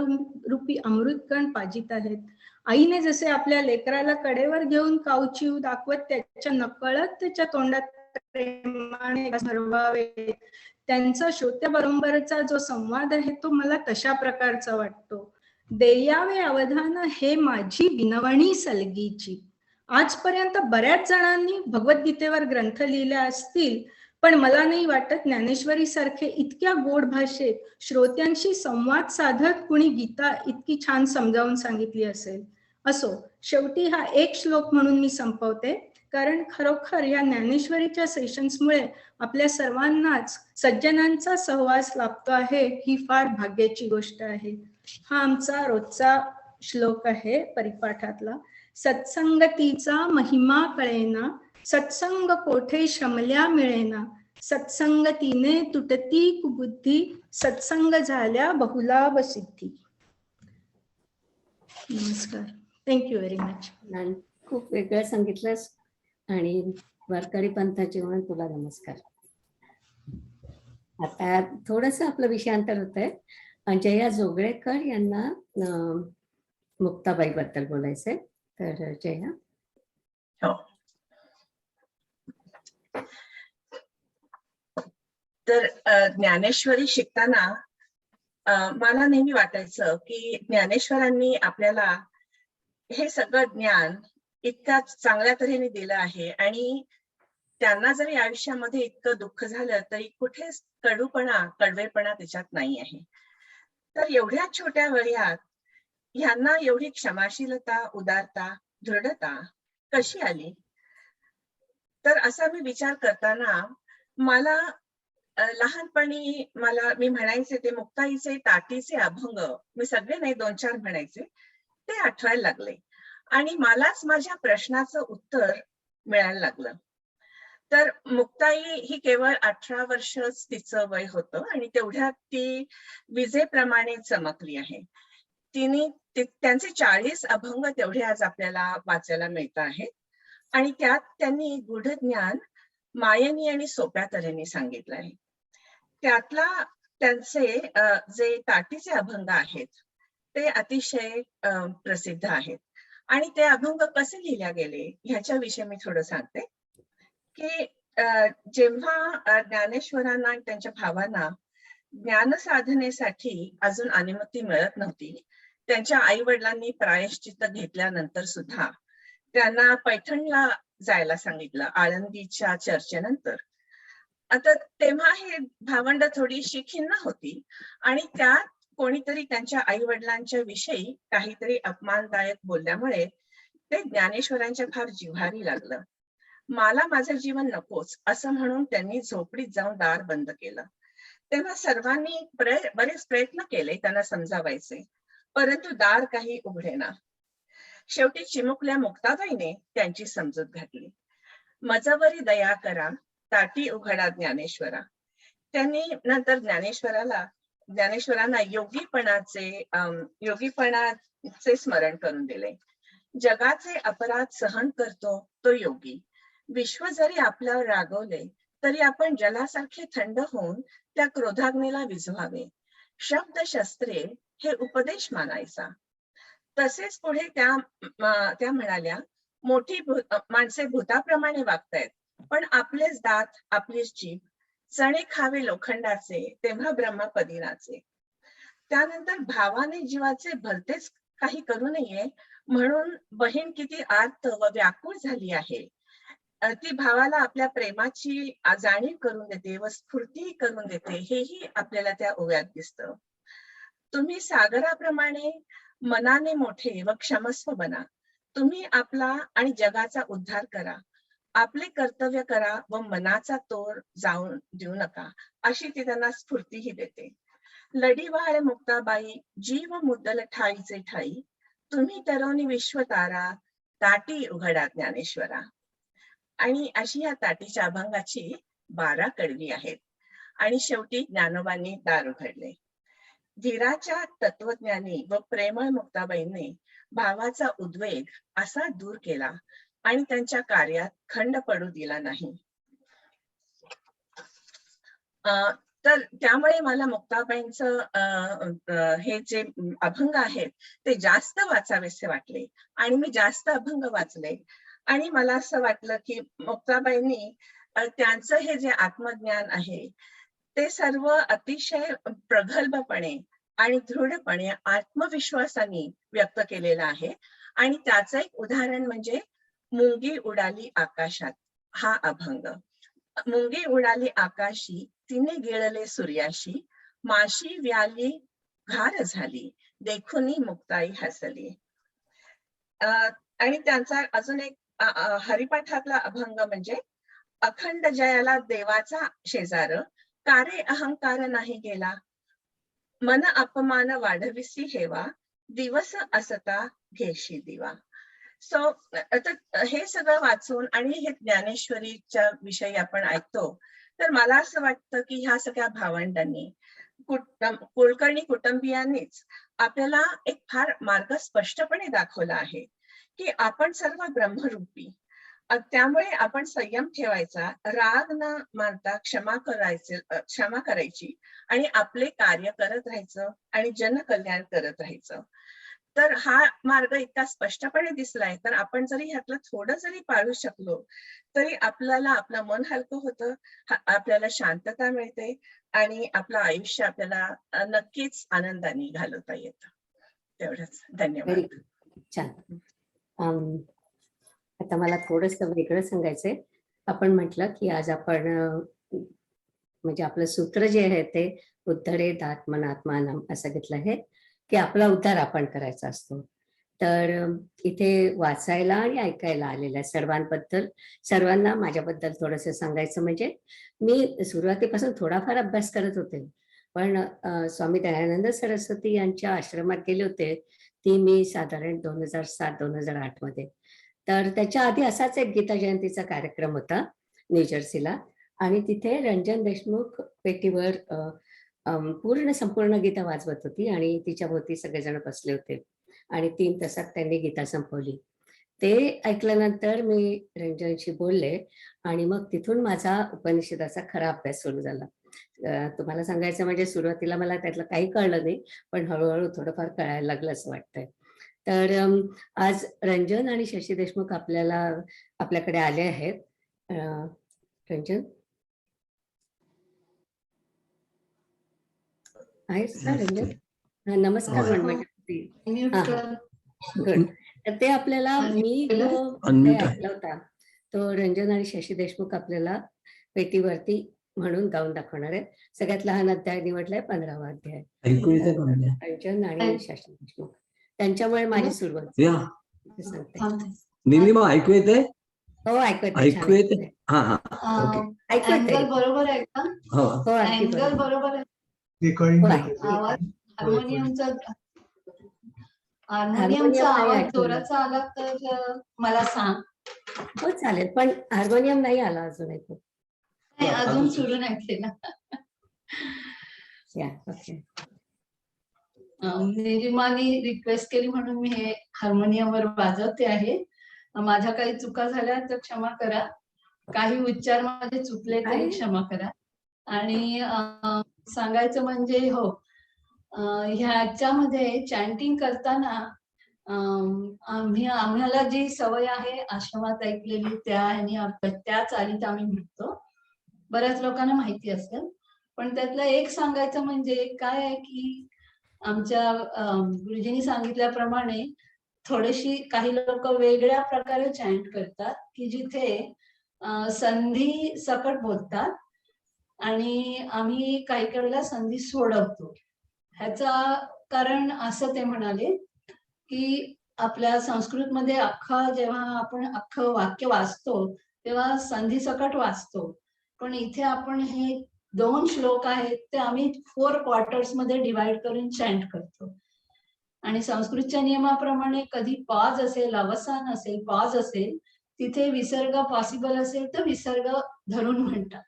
रूपी अमृतकण पाजित आहेत. आईने जसे आपल्या लेकराला कडेवर घेऊन कावचिव दाखवत त्याच्या नकळत त्याच्या तोंडात प्रेमाने भरवावे, त्यांचा श्रोत्याबरोबरचा जो संवाद आहे तो मला तशा प्रकारचा वाटतो. देयावे अवधान हे माझी विनवणी सलगीची. आजपर्यंत बऱ्याच जणांनी भगवद्गीतेवर ग्रंथ लिहिले असतील, पण मला नाही वाटत ज्ञानेश्वरी सारखे इतक्या गोड भाषेत श्रोत्यांशी संवाद साधत कुणी गीता इतकी छान समजावून सांगितली असेल. असो, शेवटी हा एक श्लोक म्हणून मी संपवते, कारण खरोखर या ज्ञानेश्वरीच्या सेशन्समुळे आपल्या सर्वांनाच सज्जनांचा सहवास लाभतो आहे, ही फार भाग्याची गोष्ट आहे. हा आमचा रोजचा श्लोक आहे परिपाठातला. सत्संगतीचा महिमा कळेना, सत्संग कोठे शमल्या मिळेना, सत्संगतीने तुटती कुबुद्धी, सत्संग झाल्या बहुलाभ सिद्धी. नमस्कार. Thank you very much. खूप वेगळं सांगितलंस आणि वारकरी पंथाचे म्हणून तुला नमस्कार. आता थोडस आपलं विषयांतर होत आहे. जया जोगळेकर यांना मुक्ताबाई बद्दल बोलायचंय, तर जया. हो. तर ज्ञानेश्वरी शिकताना मला नेहमी वाटायचं की ज्ञानेश्वरांनी आपल्याला हे सगळं ज्ञान इतक्या चांगल्या तऱ्हेने दिलं आहे आणि त्यांना जरी आयुष्यामध्ये इतकं दुःख झालं तरी कुठेच कडवेपणा त्याच्यात नाही आहे. तर एवढ्या छोट्या वयात ह्यांना एवढी क्षमाशीलता, उदारता, दृढता कशी आली? तर असा मी विचार करताना मला लहानपणी मी म्हणायचे ते मुक्ताईचे ताटीचे अभंग, मी सगळे नाही 2-4 म्हणायचे, ते आठवायला लागले आणि मलाच माझ्या प्रश्नाचं उत्तर मिळायला लागलं. तर मुक्ताई ही केवळ 18 वर्षच तिचं वय होतं आणि तेवढ्यात ती विजेप्रमाणे चमकली आहे. त्यांचे 40 अभंग तेवढे आज आपल्याला वाचायला मिळत आहेत आणि त्यात त्यांनी गूढ ज्ञान मायेनी आणि सोप्या तऱ्हेने सांगितलं आहे. त्यातला त्यांचे जे ताटीचे अभंग आहेत ते अतिशय प्रसिद्ध आहेत आणि ते अभंग कसे लिहिल्या गेले ह्याच्याविषयी मी थोडं सांगते की जेव्हा ज्ञानेश्वरांना आणि त्यांच्या भावांना ज्ञान साधनेसाठी अजून अनुमती मिळत नव्हती, त्यांच्या आई वडिलांनी प्रायश्चित्त घेतल्यानंतर सुद्धा त्यांना पैठणला जायला सांगितलं आळंदीच्या चर्चेनंतर. आता तेव्हा हे भावंड थोडीशी खिन्न होती आणि त्यात कोणीतरी त्यांच्या आई वडिलांच्या विषयी काहीतरी अपमानदायक बोलल्यामुळे ते ज्ञानेश्वरांच्या फार जिव्हारी लागलं. मला माझं जीवन नकोच असं म्हणून त्यांनी झोपडीत जाऊन दार बंद केलं. तेव्हा सर्वांनी बरेच प्रयत्न केले त्यांना समजावायचे, परंतु दार काही उघडेना. शेवटी चिमुकल्या मुक्ताबाईने त्यांची समजूत घातली. मजवरी दया करा, ताटी उघडा ज्ञानेश्वरा. त्यांनी नंतर ज्ञानेश्वरांना योगीपणाचे स्मरण करून दिले. जगाचे अपराध सहन करतो तो योगी. विश्व जरी आपल्यावर रागवले तरी आपण जलासारखे थंड होऊन त्या क्रोधाग्नीला विझवावे. शब्द शस्त्रे हे उपदेश मानायचा. तसेच पुढे त्या म्हणाल्या, मोठी माणसे भूताप्रमाणे वागतायत, पण आपलेच दात, आपलीच जीभ, चणे खावे लोखंडाचे, तेव्हा ब्रह्मपदी नाचे. त्यानंतर भावाने जीवाचे भलतेच काही करू नये म्हणून बहीण किती आर्त व व्याकुळ झाली आहे. ती भावाला आपल्या प्रेमाची जाणीव करून देते व स्फूर्ती करून देते, हेही आपल्याला त्या ओव्यात दिसतं. तुम्ही सागराप्रमाणे मनाने मोठे व क्षमस्व बना. तुम्ही आपला आणि जगाचा उद्धार करा. आपले कर्तव्य करा व मनाचा तोर जाऊन देऊ नका, अशी ती त्यांना स्फूर्तीही देते. लढीवाळ मुक्ताबाई, जीव मुद्दल ठाईचे ठाई, तुम्ही तरुणी विश्वतारा, ताटी उघडा ज्ञानेश्वरा. आणि अशी या ताटीच्या अभंगाची 12 कडवी आहेत. आणि शेवटी ज्ञानोबांनी दार उघडले. धीराच्या तत्वज्ञानी व प्रेमळ मुक्ताबाईंनी भावाचा उद्वेग असा दूर केला आणि त्यांच्या कार्यात खंड पडू दिला नाही. तर त्यामुळे मला मुक्ताबाईंचं हे जे अभंग आहेत ते जास्त वाचावेसे वाटले आणि मी जास्त अभंग वाचले. आणि मला असं वाटलं की मुक्ताबाईंनी त्यांचं हे जे आत्मज्ञान आहे ते सर्व अतिशय प्रगल्भपणे आणि दृढपणे आत्मविश्वासाने व्यक्त केलेलं आहे. आणि त्याचं एक उदाहरण म्हणजे मुंगी उडाली आकाशात हा अभंग. मुंगी उडाली आकाशी, तिने गिळले सूर्याशी, माशी व्याली घार झाली, देखुनी मुक्ताई हसली. आणि त्यांचा अजून एक हरिपाठातला अभंग म्हणजे अखंड जयाला देवाचा शेजार, कारे अहंकार नाही गेला, मन अपमान वाढविसी हेवा, दिवस असता घेशी दिवा. सो हे सगळं वाचून आणि हे ज्ञानेश्वरीच्या विषयी आपण ऐकतो तर मला असं वाटतं की ह्या सगळ्या भावंडांनी कुलकर्णी कुटुंबियांनीच आपल्याला एक फार मार्ग स्पष्टपणे दाखवला आहे की आपण सर्व ब्रह्मरूपी. त्यामुळे आपण संयम ठेवायचा, राग न मानता क्षमा करायची आणि आपले कार्य करत राहायचं आणि जनकल्याण करत राहायचं. तर हा मार्ग इतका स्पष्टपणे दिसलाय तर आपण जरी ह्यातलं थोडं जरी पाळू शकलो तरी आपल्याला आपलं मन हलकं होतं, आपल्याला शांतता मिळते आणि आपलं आयुष्य आपल्याला नक्कीच आनंदाने घालवता येतं. तेवढंच. धन्यवाद. व्हेरी छान. आता मला थोडंसं वेगळं सांगायचंय. आपण म्हटलं की आज आपण म्हणजे आपलं सूत्र जे आहे ते उद्धरेत आत्मनात्मानम असं घेतलं आहे की आपला उद्धार आपण करायचा असतो. तर इथे वाचायला आणि ऐकायला आलेल्या सर्वांबद्दल सर्वांना माझ्याबद्दल थोडंसं सांगायचं म्हणजे मी सुरुवातीपासून थोडाफार अभ्यास करत होते, पण स्वामी दयानंद सरस्वती यांच्या आश्रमात गेले होते ती मी साधारण 2007-2008 मध्ये. तर त्याच्या आधी असाच एक गीता जयंतीचा कार्यक्रम होता न्यूजर्सीला आणि तिथे रंजन देशमुख पेटीवर पूर्ण संपूर्ण गीता वाजवत होती आणि तिच्या भोवती सगळेजण बसले होते आणि 3 तासात त्यांनी गीता संपवली. ते ऐकल्यानंतर मी रंजनशी बोलले आणि मग तिथून माझा उपनिषदाचा खरा अभ्यास सुरू झाला. तुम्हाला सांगायचं म्हणजे सुरुवातीला मला त्यातलं काही कळलं नाही, पण हळूहळू थोडंफार कळायला लागलं असं वाटतंय. तर आज रंजन आणि शशी देशमुख आपल्याकडे आले आहेत. रंजन आहेस का रंजन? नमस्कार म्हण. गुड. तर ते आपल्याला मी जो ऐकला होता तो रंजन आणि शशी देशमुख आपल्याला पेटीवरती म्हणून गाऊन दाखवणार आहे. सगळ्यात लहान अध्याय निवडलाय 15वा अध्याय. रंजन आणि शशी देशमुख त्यांच्यामुळे माझी सुरुवात सांगते. निलिमा ऐकू येते? हो ऐकू येते. ऐकू येते बरोबर आहे का? हो अँगल बरोबर आहे. हार्मोनियमचा आवाज जोराचा आला तर मला सांग. हो चालेल, पण हार्मोनियम नाही आला अजून ऐकू. अजून सुरू नाही केला. निलिमाने रिक्वेस्ट केली म्हणून मी हे हार्मोनियमवर वाजवते आहे. माझ्या काही चुका झाल्या तर क्षमा करा, काही उच्चार माझे चुकले तरी क्षमा करा. आणि सांगायचं म्हणजे हो ह्याच्यामध्ये चॅन्टिंग करताना आम्हाला जी सवय आहे आश्रमात ऐकलेली त्या चालीत आम्ही म्हणतो. बऱ्याच लोकांना माहिती असेल, पण त्यातलं एक सांगायचं म्हणजे काय आहे की आमच्या गुरुजींनी सांगितल्याप्रमाणे थोडीशी काही लोक वेगळ्या प्रकारे चॅन्ट करतात की जिथे संधी सकट बोलतात आणि आम्ही काही वेळेला संधी सोडवतो. ह्याचा कारण असं ते म्हणाले की आपल्या संस्कृतमध्ये जेव्हा आपण अख्खं वाक्य वाचतो तेव्हा संधी सकट वाचतो, पण इथे आपण हे 2 श्लोक आहेत ते आम्ही 4 क्वार्टर्स मध्ये डिवाइड करून चॅन्ट करतो. आणि संस्कृतच्या नियमाप्रमाणे कधी पॉज असेल, अवसान असेल, पॉज असेल, तिथे विसर्ग पॉसिबल असेल तर विसर्ग धरून म्हणतात.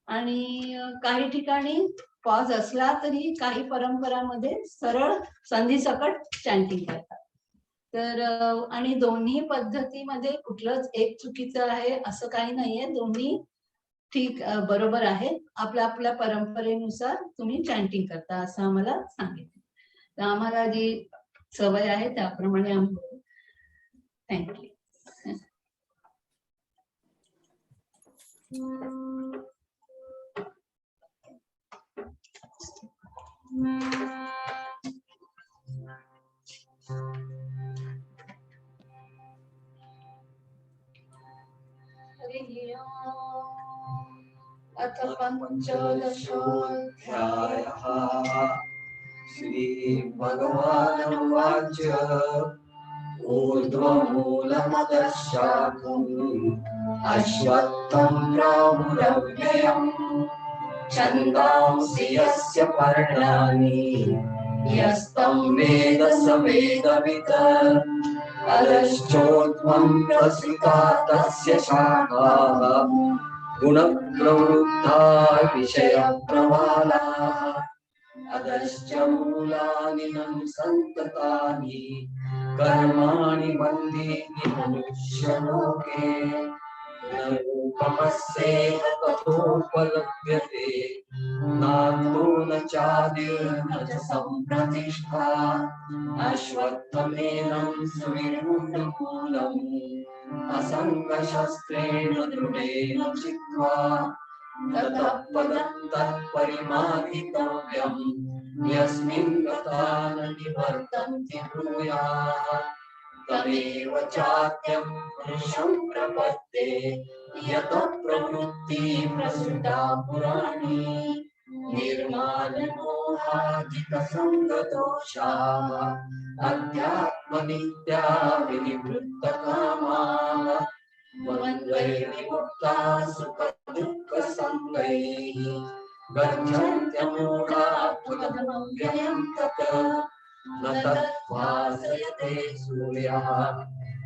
आणि काही ठिकाणी पॉज असला तरी काही परंपरामध्ये सरळ संधी सकट चॅन्टिंग करतात. तर आणि दोन्ही पद्धतीमध्ये कुठलंच एक चुकीचं आहे असं काही नाहीये, दोन्ही ठीक बरोबर आहे. आपल्या परंपरेनुसार तुम्ही चॅन्टिंग करता असं आम्हाला सांगितलं. तर आम्हाला जी सवय आहे त्याप्रमाणे आम्ही बोलू. थँक्यू. अथ पंचदशोऽध्यायः श्रीभगवानुवाच ऊर्ध्वमूलमतः शाखम् अश्वत्थं प्राहुरव्ययम् छन्दांसि यस्य पर्णानि यस्तं वेद स वेदवित् अधश्चोर्ध्वं प्रसृता तस्य शाखाः गुणप्रवृद्धा विषयप्रवालाः अधश्च मूलानि न सन्ततानि कर्माणि बन्धीनि मनुष्यलोके न रूपमस्येह तथोपलभ्यते नान्तो न चादिर्न च सम्प्रतिष्ठा अश्वत्थमेनं सुविरूढमूलम् असङ्गशस्त्रेण दृढेन चित्वा ततः पदं तत्परिमार्गितव्यम् यस्मिन् गता न निवर्तन्ति भूयाः तमेव चाद्यं पुरुषं प्रपद्ये यतः प्रवृत्ति प्रसृता पुराणी निर्माणमोहाजितसङ्गदोषाः अध्यात्मनित्या विनिवृत्तकामाः द्वन्द्वैर्विमुक्ता सुखदुःखसङ्गैः गच्छन्त्यमूढाः पदमव्ययं तत् न तद्भासयते सूर्यः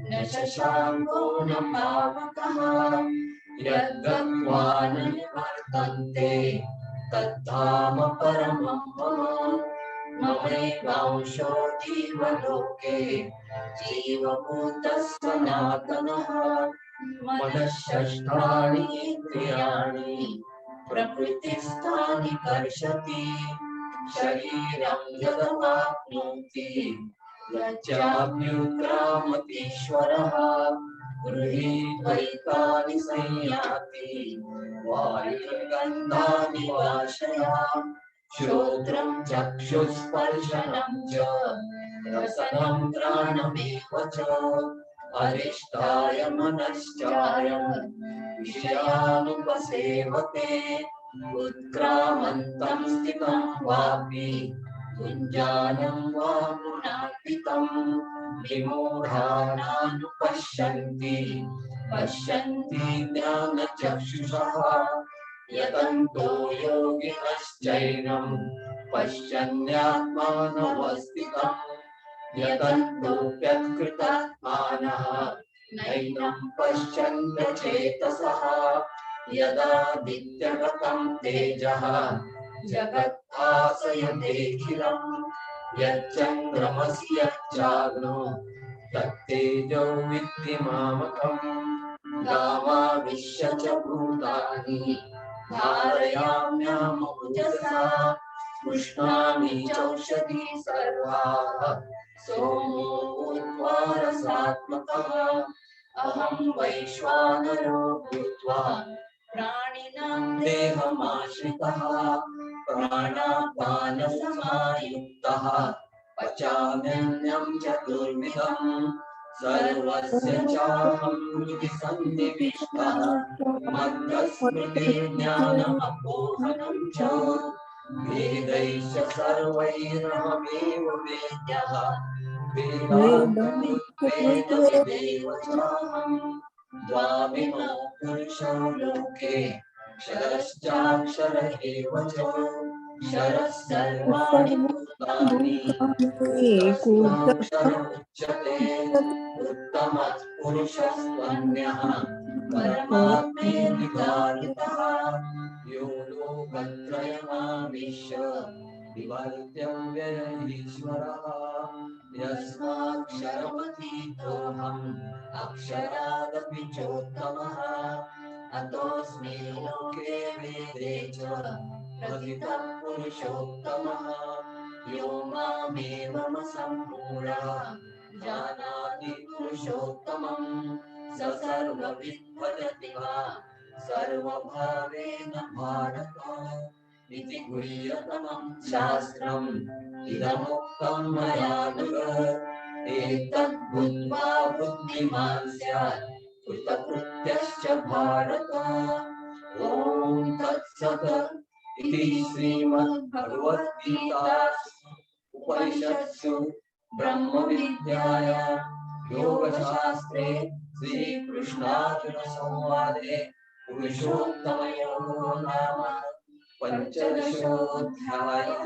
न शशाङ्को न पावकः यद्गत्वा न निवर्तन्ते तद्धाम परमं मम ममैवांशो जीवलोके जीवभूतः सनातनः मनःषष्ठानि इन्द्रियाणि प्रकृतिस्थानि कर्षति शरीरं यदवाप्नोति यच्चाप्युत्क्रामतीश्वरः गृहीत्वैतानि संयाति वायुर्गन्धानि वाशयाम् श्रोत्रं चक्षुस्पर्शनं च रसनं घ्राणमेव च अरिष्टाय मनश्चाय विषयानुपसेवते उत्क्रामन्तं स्थितं वापि भुञ्जानं वा मुनापितं विमूढानानुपश्यन्ति पश्यन्ति ज्ञानचक्षुषः यतन्तो योगिनश्चैनं पश्यन्यात्मानवस्थितं यतन्तोऽप्यकृतात्मानः नैनं पश्यन्त्यचेतसः यदादित्यगतं तेजः जगद्भासयतेऽखिलम् यच्चन्द्रमसि यच्चाग्नो तत्तेजो विद्धि मामकम् गामाविश्य च भूतानि धारयाम्यामोजसा पुष्णामि चौषधी सर्वाः सोमो रसात्मकः अहं वैश्वानरो भूत्वा प्राणिनां देहमाश्रितः प्राणापानसमायुक्तः पचाम्यन्नं चतुर्विधम् सर्वस्य चाहं हृदि सन्निविष्टः मन्दस्मृतिर्ज्ञानमपोहनं च वेदैश्च सर्वैरहमेव वेद्यः वेदान्तकृत्वेदविदेव चाहम् द्वाविमौ पुरुषौ लोके क्षरश्चाक्षर एव च क्षरः सर्वाणि भूतानि कूटस्थोऽक्षर उच्यते उत्तमः पुरुषस्त्वन्यः परमात्मेऽधिकारितः यो लोकत्रयमाविश्य विवर्त्यं व्यय ईश्वरः यस्माक्षरमतीतोऽहम् अक्षरादपि चोत्तमः अतोऽस्मि लोके वेदे च प्रथितः पुरुषोत्तमः यो मामेवमसम्मूढः जानाति पुरुषोत्तमं स सर्वविद् भजति वा सर्वभावेन भारत इति गुह्यतमं शास्त्रम् इदमुक्तं मया नृः एतद् बुद्ध्वा बुद्धिमान् स्यात् कृतकृत्यश्च भारत ॐ तत्सत् इति श्रीमद्भगवद्गीतासु उपनिषत्सु ब्रह्मविद्यायां योगशास्त्रे श्रीकृष्णार्जुनसंवादे पुरुषोत्तमयोगो नाम पञ्चदशोऽध्यायः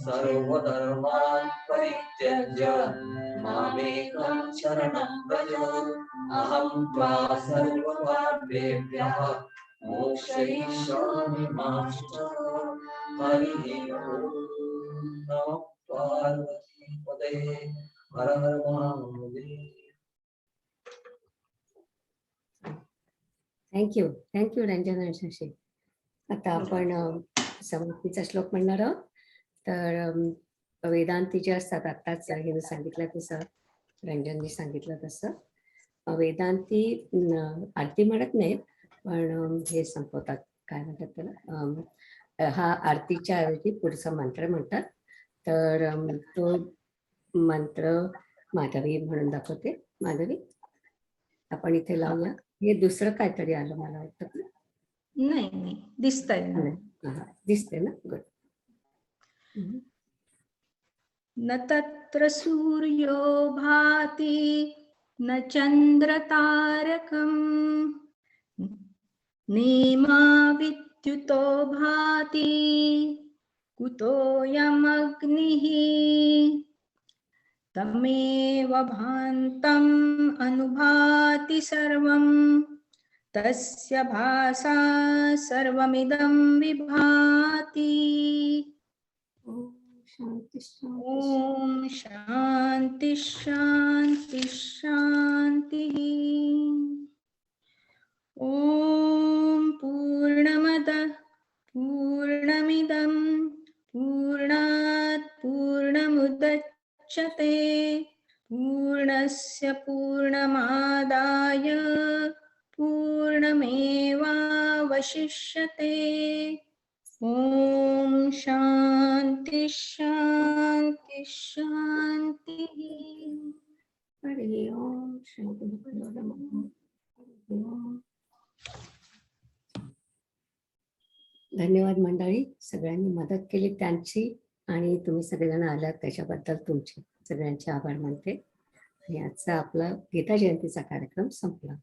सर्वधर्मान् परित्यज्य मामेकं शरणं व्रज अहं त्वा सर्वपापेभ्यः मोक्षयिष्यामि मा शुचः हरिः ओम् नमः पार्वतीपते हर हर महादेव. थँक्यू रंजन आणि शशी. आता आपण समाप्तीचा श्लोक म्हणणार आहोत. तर वेदांती जे असतात, आत्ताच हिने सांगितलं तसं, रंजननी सांगितलं तसं, वेदांती आरती म्हणत नाहीत, पण हे संपवतात. काय म्हणतात त्याला, हा आरतीच्या ऐवजी पुढचा मंत्र म्हणतात. तर तो मंत्र माधवी म्हणून दाखवते. माधवी, आपण इथे लावूया. हे दुसरं काहीतरी आलं मला वाटतं. नाही दिसतंय ना, दिसते ना. गुड. न तत्र सूर्यो भाति न चंद्र तारकम् नेमा विद्युतो भाति कुतोऽयमग्निः तमेव भान्तम् अनुभाति सर्वम् तस्य भासा सर्वमिदं विभाति. ओम शांति शांति शांति. ओम पूर्णमदः पूर्णमिदं पूर्णात् पूर्णमुदच्यते पूर्णस्य पूर्णमादाय पूर्णमेवावशिष्यते. ओम शांति शांति शांति. हरि ओम. शांति. धन्यवाद मंडळी, सगळ्यांनी मदत केली त्यांची, आणि तुम्ही सगळेजण आलात त्याच्याबद्दल तुमचे सगळ्यांचे आभार मानते. आणि आजचा आपला गीता जयंतीचा कार्यक्रम संपला.